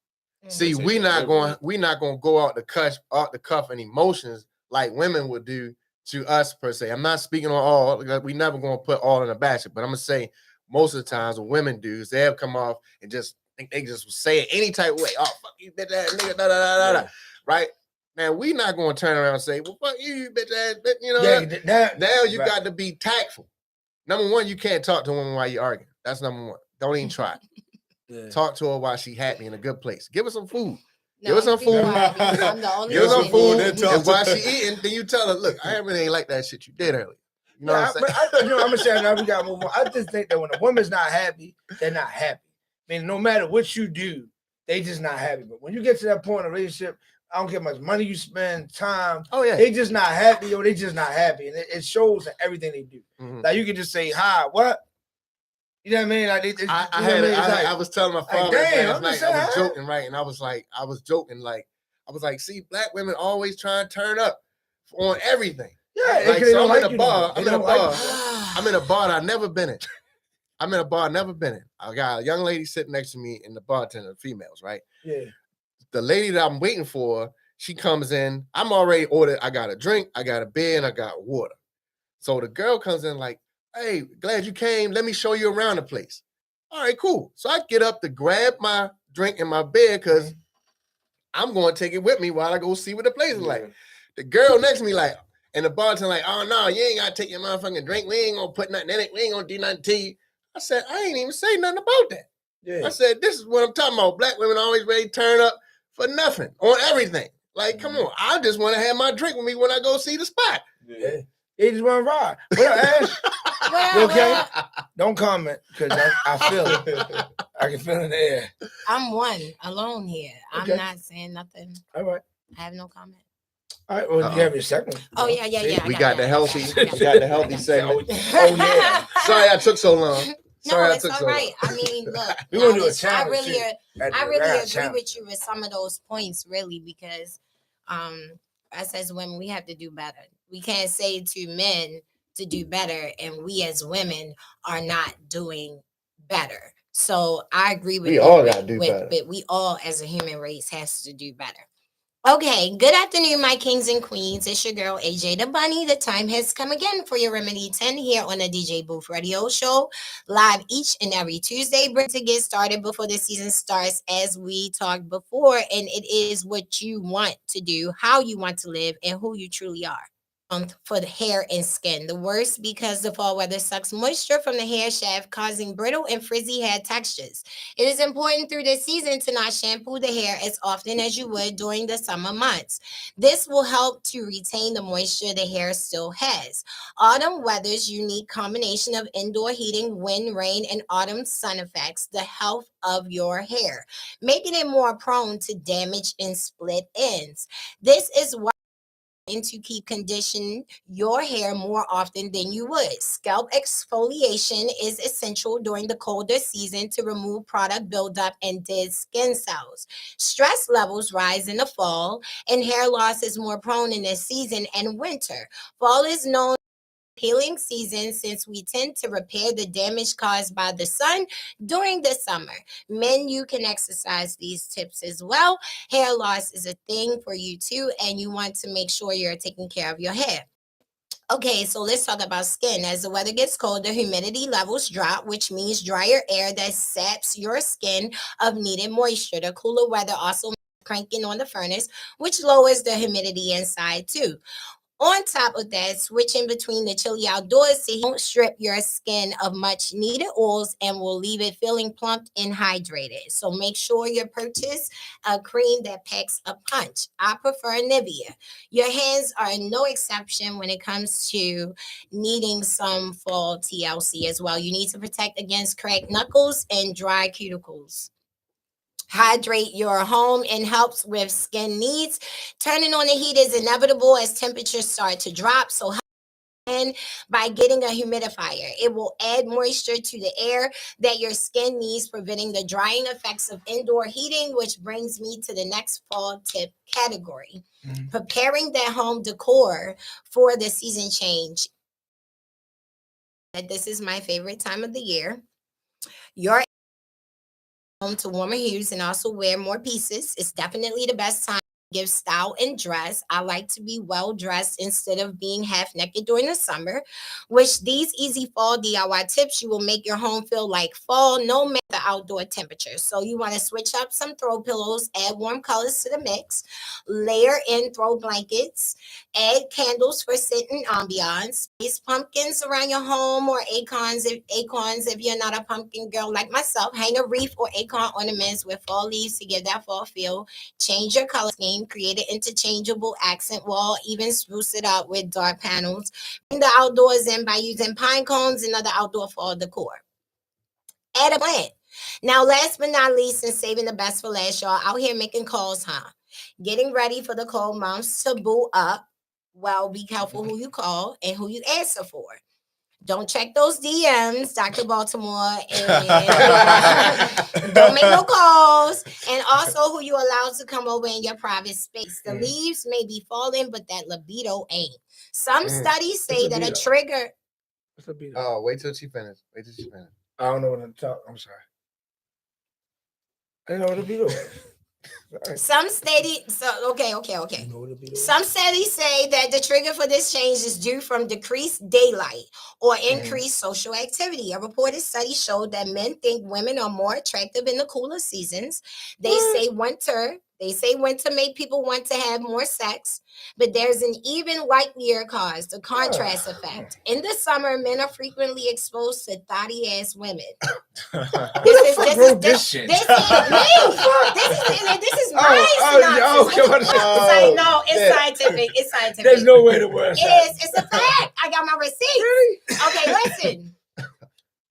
See, we're not going to go out the cuff and emotions like women would do to us per se. I'm not speaking on all. We never going to put all in a basket, but I'm going to say most of the times what women do is they have come off and just think they just say it any type of way. Oh, fuck you, bitch ass nigga, da da da da. Right? Now we not going to turn around and say, well, fuck you, bitch ass, bitch. Now you got to be tactful. Number one, you can't talk to a woman while you're arguing. That's number one. Don't even try. Talk to her while she happy in a good place. Give her some food. Give her some food. Give her some food. And while she eating, then you tell her, look, I really ain't like that shit you did earlier. You know what I'm saying? I'm gonna say now we gotta move on. I just think that when a woman's not happy, they're not happy. I mean, no matter what you do, they just not happy. But when you get to that point in a relationship, I don't care how much money you spend, time. Oh yeah, they just not happy, or they just not happy, and it shows in everything they do. Like you can just say hi, what? You know what I mean? Like I was telling my father last night, I was joking, right? And I was like, see, black women always try and turn up on everything. Yeah, like, so I'm in a bar. I'm in a bar that I've never been in. I'm in a bar I've never been in. I got a young lady sitting next to me in the bartender, females, right? Yeah. The lady that I'm waiting for, she comes in. I'm already ordered. I got a drink, I got a beer, and I got water. So the girl comes in like, hey, glad you came. Let me show you around the place. All right, cool. So I get up to grab my drink and my beer because I'm going to take it with me while I go see what the place is like. The girl next to me like, and the bartender like, oh, no, you ain't got to take your motherfucking drink. We ain't going to put nothing in it. We ain't going to do nothing to you. I said, I ain't even say nothing about that. Yeah. I said, this is what I'm talking about. Black women always ready to turn up for nothing on everything. Like, come on. I just want to have my drink with me when I go see the spot. Yeah. He just want to ride. Well, Ash, you okay? Don't comment because I feel it. I can feel it in the air. I'm one alone here. Okay. I'm not saying nothing. All right. I have no comment. All right. Well, you have your second. Oh yeah. We got the healthy segment. Oh yeah. Sorry I took so long. No, it's all right. I mean, look, we want to do a challenge. I really agree with you with some of those points, really, because us as women, we have to do better. We can't say to men to do better, and we as women are not doing better. So I agree with you. We all gotta do better. But we all, as a human race, has to do better. Okay, good afternoon, my kings and queens. It's your girl, AJ the Bunny. The time has come again for your Remedy 10 here on the DJ Booth Radio Show, live each and every Tuesday. Bring to get started before the season starts, as we talked before, and it is what you want to do, how you want to live, and who you truly are. for the hair and skin. The worst because the fall weather sucks moisture from the hair shaft, causing brittle and frizzy hair textures. It is important through this season to not shampoo the hair as often as you would during the summer months. This will help to retain the moisture the hair still has. Autumn weather's unique combination of indoor heating, wind, rain, and autumn sun affects the health of your hair, making it more prone to damage and split ends. This is why to keep conditioning your hair more often than you would. Scalp exfoliation is essential during the colder season to remove product buildup and dead skin cells. Stress levels rise in the fall, and hair loss is more prone in the season and winter. Fall is known healing season since we tend to repair the damage caused by the sun during the summer. Men, you can exercise these tips as well. Hair loss is a thing for you too, and you want to make sure you're taking care of your hair. Okay, so let's talk about skin. As the weather gets colder, humidity levels drop, which means drier air that saps your skin of needed moisture. The cooler weather also cranking on the furnace, which lowers the humidity inside too. On top of that, switching between the chilly outdoors so you won't strip your skin of much needed oils and will leave it feeling plump and hydrated. So make sure you purchase a cream that packs a punch. I prefer Nivea. Your hands are no exception when it comes to needing some fall TLC as well. You need to protect against cracked knuckles and dry cuticles. Hydrate your home and helps with skin needs. Turning on the heat is inevitable as temperatures start to drop. So by getting a humidifier, it will add moisture to the air that your skin needs, preventing the drying effects of indoor heating, which brings me to the next fall tip category. Preparing that home decor for the season change. This is my favorite time of the year. Your home to warmer hues and also wear more pieces. It's definitely the best time to give style and dress. I like to be well dressed instead of being half naked during the summer. With these easy fall DIY tips, you will make your home feel like fall no matter the outdoor temperature. So you want to switch up some throw pillows, add warm colors to the mix, layer in throw blankets, add candles for sitting ambiance, place pumpkins around your home or acorns if you're not a pumpkin girl like myself. Hang a wreath or acorn ornaments with fall leaves to give that fall feel. Change your color scheme, create an interchangeable accent wall, even spruce it up with dark panels. Bring the outdoors in by using pine cones and other outdoor fall decor. Add a plant. Now, last but not least, and saving the best for last, y'all, out here making calls, getting ready for the cold months to boo up. Well, be careful who you call and who you answer for. Don't check those DMs, Dr. Baltimore, and don't make no calls. And also who you allow to come over in your private space. The leaves may be falling, but that libido ain't. Some studies say that a trigger. What's libido? Oh, wait till she finishes. I don't know what I'm talking. I'm sorry. I didn't know what libido is. Some studies, Some studies say that the trigger for this change is due from decreased daylight or increased social activity. A reported study showed that men think women are more attractive in the cooler seasons. They say winter make people want to have more sex, but there's an even likelier cause, the contrast effect. In the summer, men are frequently exposed to thotty ass women. This is my synopsis. It's scientific. It's scientific. There's no way to wear it. It's a fact. I got my receipts. Okay, listen.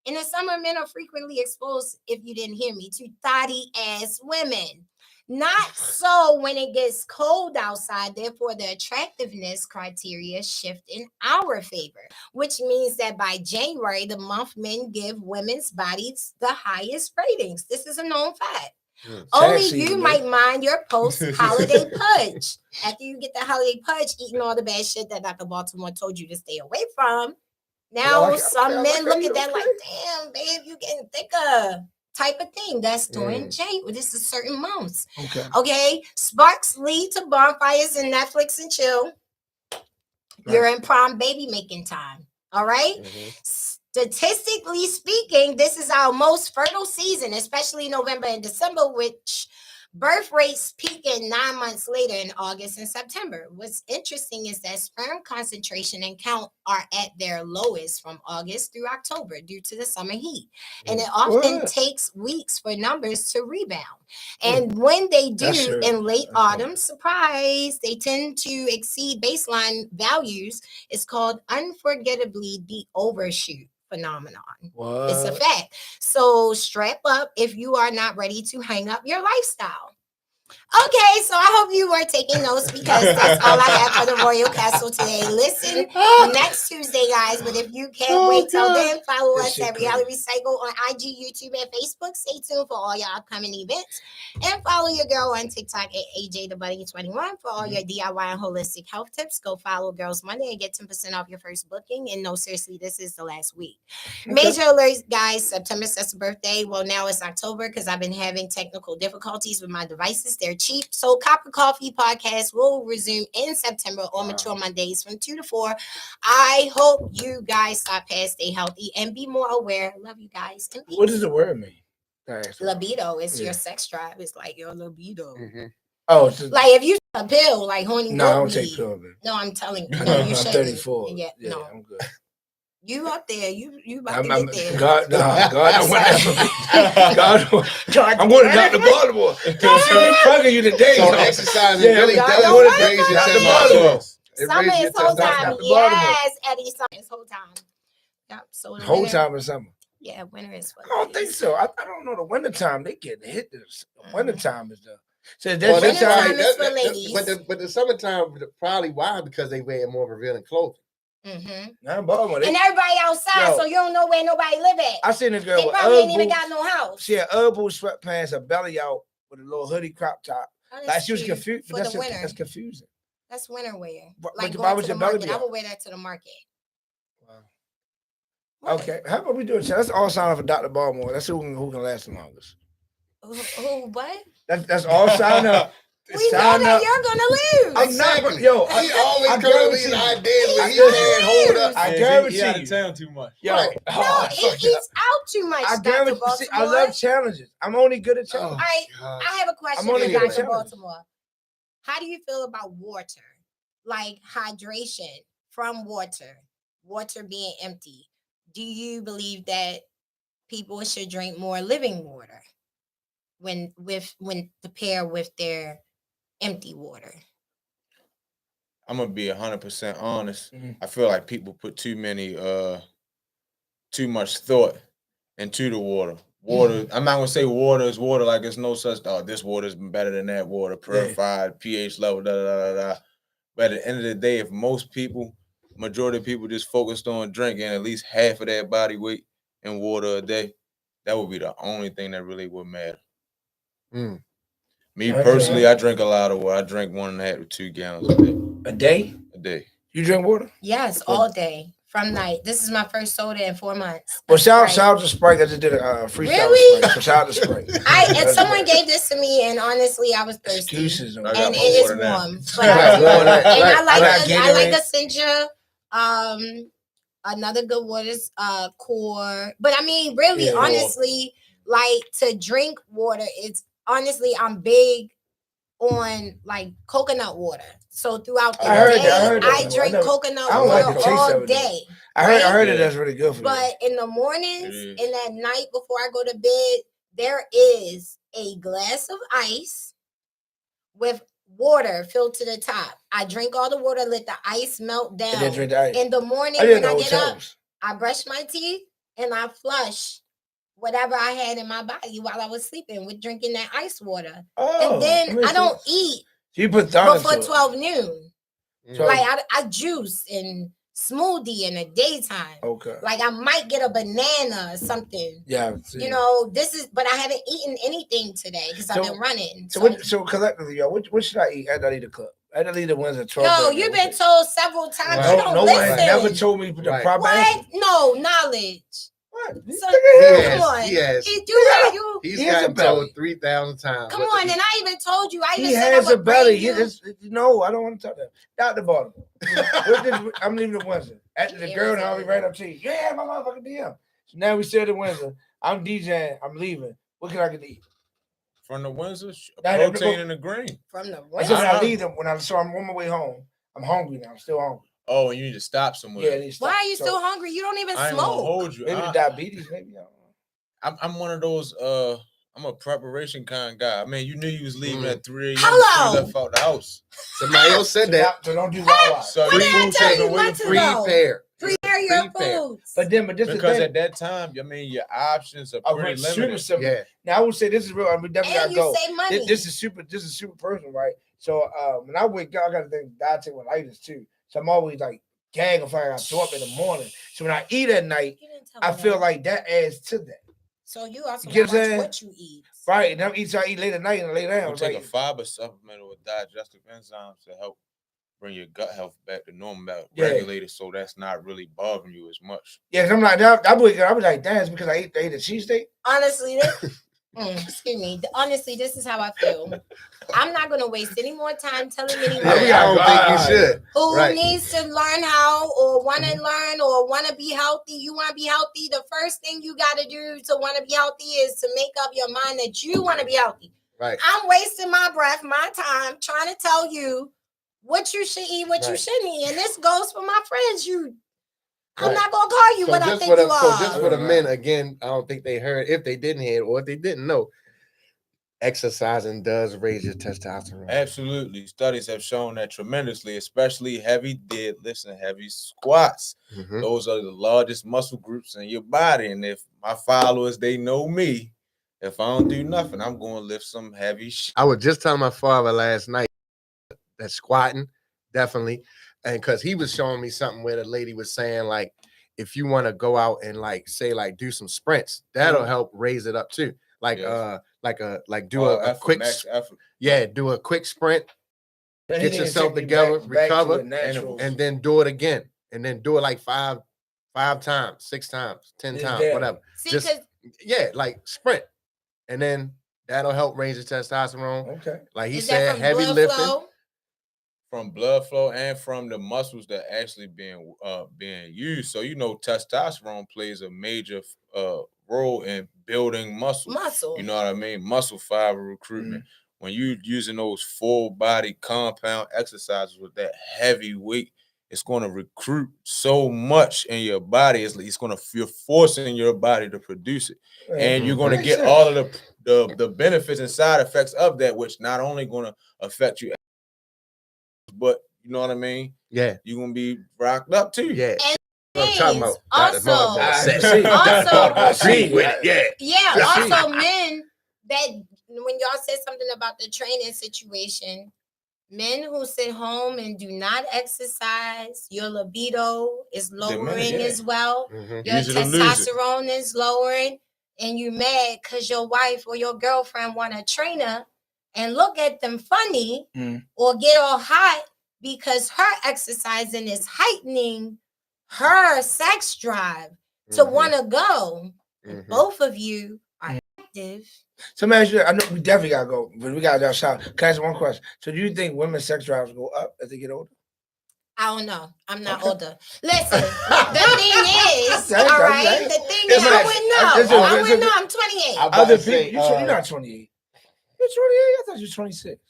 In the summer, men are frequently exposed, if you didn't hear me, to thotty ass women. Not so when it gets cold outside. Therefore, the attractiveness criteria shift in our favor, which means that by January, the month men give women's bodies the highest ratings. This is a known fact. Only you might mind your post-holiday pudge. After you get the holiday pudge, eating all the bad shit that Dr. Baltimore told you to stay away from. Now, some men look at that like, damn, babe, you getting thicker. Type of thing. That's during January. This is certain months. Okay. Sparks lead to bonfires and Netflix and chill. Right. You're in prime baby making time. All right. Statistically speaking, this is our most fertile season, especially November and December, which Birth rates peaking 9 months later in August and September. What's interesting is that sperm concentration and count are at their lowest from August through October due to the summer heat. And it often takes weeks for numbers to rebound. And when they do in late autumn, surprise, they tend to exceed baseline values. It's called unforgettably the overshoot phenomenon. It's a fact. So strap up if you are not ready to hang up your lifestyle. Okay, so I hope you were taking notes because that's all I have for the Royal Castle today. Listen next Tuesday, guys. But if you can't wait till then, follow us at Reality Recycle on IG, YouTube, and Facebook. Stay tuned for all your upcoming events. And follow your girl on TikTok at AJ21 for all your DIY and holistic health tips. Go follow Girls Monday and get 10% off your first booking. And no, seriously, this is the last week. Major alerts, guys. September is birthday. Well, now it's October because I've been having technical difficulties with my devices. They're cheap. So Copper Coffee podcast will resume in September on Mature Mondays from 2 to 4. I hope you guys stop past, stay healthy, and be more aware. Love you guys. What does the word mean? Libido is your sex drive. It's like your libido. Mm-hmm. Oh, like if you a pill, like horny. No, I don't take pills. No, I'm telling you. No, you I'm 34. Yeah, no. I'm good. You up there? You about to get there? God, God don't want that for me. God, I'm going to Dr. Baltimore. I'm fucking you today. So exercising really does raise your testosterone. Summer is whole time. Yes, Eddie. Summer is whole time. Yep. So whole time is summer. Yeah, winter is. I don't think so. I don't know. The winter time they get hit. The winter time is the. So that's winter time is for ladies. But the summertime probably why because they wear more revealing clothing. Mm-hmm. And everybody outside, so you don't know where nobody live at. I seen this girl. They probably ain't even got no house. She had boots, sweatpants, a belly out with a little hoodie crop top. Like she was confused. For the winter. That's confusing. That's winter wear. Like why was your belly out? I would wear that to the market. Wow. Okay, how about we do it? Let's all sign up for Dr. Baltimore. Let's see who can last the longest. Who? What? That's all sign up. We know that you're gonna lose. I'm not. Yo, he always gonna leave ideas when he can't hold up. I guarantee you. He out of town too much. Yo, no, he eats out too much. I guarantee. I love challenges. I'm only good at challenges. All right, I have a question for Dr. Baltimore. How do you feel about water? Like hydration from water being empty. Do you believe that people should drink more living water when to pair with their empty water? I'm gonna be 100% honest. I feel like people put too much thought into the water. I'm not gonna say water is water like it's no such. Oh, this water is better than that water, purified, pH level, da da da da. But at the end of the day, if majority of people just focused on drinking at least half of their body weight in water a day, that would be the only thing that really would matter. Me personally, I drink a lot of water. I drink 1.5 to 2 gallons a day. A day? A day. You drink water? Yes, all day from night. This is my first soda in 4 months. Well, shout out to Sprite. I just did a freestyle. Really? So shout out to Sprite. And someone gave this to me, and honestly, I was thirsty. Excuses. And it is warm. But I like Essentia. Another good water is Core. But I mean, really, honestly, like to drink water, it's honestly, I'm big on like coconut water. So throughout the day, I drink coconut water all day. I heard it. That's really good for you. But in the mornings and at night before I go to bed, there is a glass of ice with water filled to the top. I drink all the water, let the ice melt down. And then drink the ice. In the morning when I get up, I brush my teeth and I flush whatever I had in my body while I was sleeping with drinking that ice water. And then I don't eat before 12 noon. So like I juice and smoothie in the daytime. Okay. Like I might get a banana or something. Yeah. You know, but I haven't eaten anything today because I've been running. So collectively, y'all, what should I eat at Alita Club? At Alita Windsor 12. No, you've been told several times. You don't listen. One never told me the proper answer. No knowledge. What? So, come on. He's gotten told 3,000 times. Come on, and I even told you. He has a belly. No, I don't want to talk that. Dr. Baltimore. I'm leaving the Windsor. After the girl and I'll be right up to you. Yeah, my motherfucking DM. So now we said at Windsor. I'm DJing. I'm leaving. What can I get to eat? From the Windsor, protein in the green. From the Windsor. When I leave them, so I'm on my way home. I'm hungry now. I'm still hungry. Oh, and you need to stop somewhere. Yeah. Why are you still hungry? You don't even smoke. I ain't gonna hold you. Maybe the diabetes. Maybe. I'm one of those. I'm a preparation kind of guy. I mean, you knew you was leaving at 3 a.m. Hello. You left out the house. Somebody else said that. So don't do Wawa. So what did I tell you months ago? Prepare your foods. But this because at that time, I mean, your options are pretty limited. Super yeah. Now I would say this is real. I mean, definitely and gotta you go. save money. This is super. This is super personal, right? So when I wake up, I gotta think dieting with lighters too. So I'm always like gagging if I gotta throw up in the morning. So when I eat at night, I feel like that adds to that. So you also watch what you eat. Right, and I eat late at night and lay down. You take a fiber supplement with digestive enzymes to help bring your gut health back to normal, regulated, so that's not really bothering you as much. Yeah, cause I'm like, I was like, damn, it's because I ate a cheesesteak. Honestly, excuse me. Honestly, this is how I feel. I'm not gonna waste any more time telling anyone. I don't think you should. Who needs to learn how or want to learn or want to be healthy? You want to be healthy. The first thing you got to do to want to be healthy is to make up your mind that you want to be healthy. Right. I'm wasting my breath, my time, trying to tell you what you should eat, what you shouldn't eat, and this goes for my friends. I'm not gonna call you what I think you are. So just for the men, again, I don't think they heard. If they didn't hear or if they didn't know, exercising does raise your testosterone. Absolutely. Studies have shown that tremendously, especially heavy deadlifts and heavy squats. Mm-hmm. Those are the largest muscle groups in your body. And if my followers, they know me, if I don't do nothing, I'm going to lift some heavy shit. I was just telling my father last night that squatting, definitely. And because he was showing me something where the lady was saying, like, if you want to go out and do some sprints, that'll help raise it up too. Like, do a quick, do a quick sprint, get yourself together, recover, and then do it again, and then do it like five times, 6 times, 10 times, whatever. See, like sprint, and then that'll help raise your testosterone. Okay, like he said, heavy lifting. From blood flow and from the muscles that actually being used. So testosterone plays a major role in building muscle. You know what I mean? Muscle fiber recruitment. Mm-hmm. When you're using those full body compound exercises with that heavy weight, it's going to recruit so much in your body. You're forcing your body to produce it, and you're going to get all of the benefits and side effects of that, which not only going to affect you, but you know what I mean? Yeah. You're going to be rocked up too. Yeah. Also, men that when y'all said something about the training situation, men who sit home and do not exercise, your libido is lowering as well. Mm-hmm. Your testosterone is lowering, and you mad because your wife or your girlfriend want a trainer and look at them funny or get all hot because her exercising is heightening her sex drive to want to go. Mm-hmm. Both of you are active. So, man, I know we definitely got to go, but we got to shout. Can I ask one question? So, do you think women's sex drives go up as they get older? I don't know. I'm not older. Listen, the thing is, all right, the thing is, I wouldn't know. I'm 28. Other people, you're not 28. You're 28. I thought you were 26.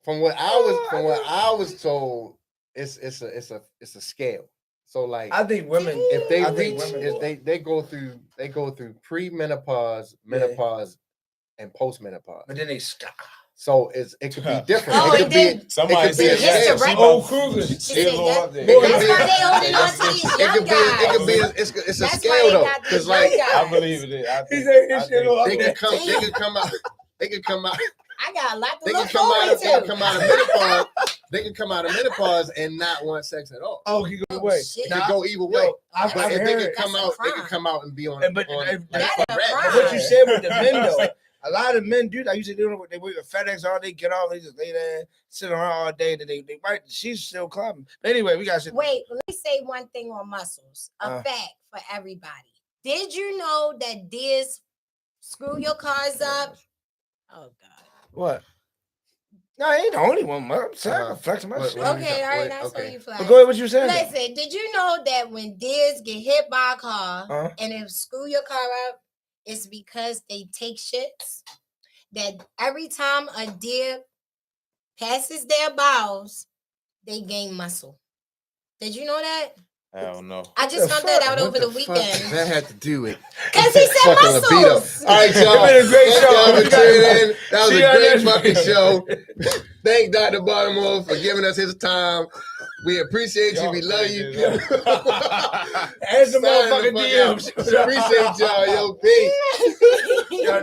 From what I was told, it's a scale. So like, I think women, if they go through pre-menopause, menopause, and post-menopause, but then they stop. So it could be different. Oh, it could be somebody said old Kruger. That's why they holding on to these young guys. It could be it's a scale though, because like I believe it. They can come out. I got a lot to look forward to. They can come out of menopause and not want sex at all. Oh, he go away. It could go either way. But if they can come out and be on. But what you said with the men though, a lot of men do that. I used to do it. They work at FedEx all day, get off, they just lay there, sit around all day. They right. She's still climbing. But anyway, we got to wait. Let me say one thing on muscles. A fact for everybody. Did you know that Diz screw your cars up? Oh God. What? No, I ain't the only one. I'm sorry, flexing my shit. Okay, all right, that's what you flex. But go ahead, what you saying? Listen, did you know that when Diz get hit by a car and it screw your car up, is because they take shits that every time a deer passes their bowels, they gain muscle. Did you know that? I don't know. I just found that out over the weekend. That had to do with because he said muscles. All right, y'all. It's been a great show. That was a great fucking show. Thank Dr. Baltimore for giving us his time. We appreciate you. We love you. As the motherfucking DMs. Appreciate y'all. Yo, peace. Y'all,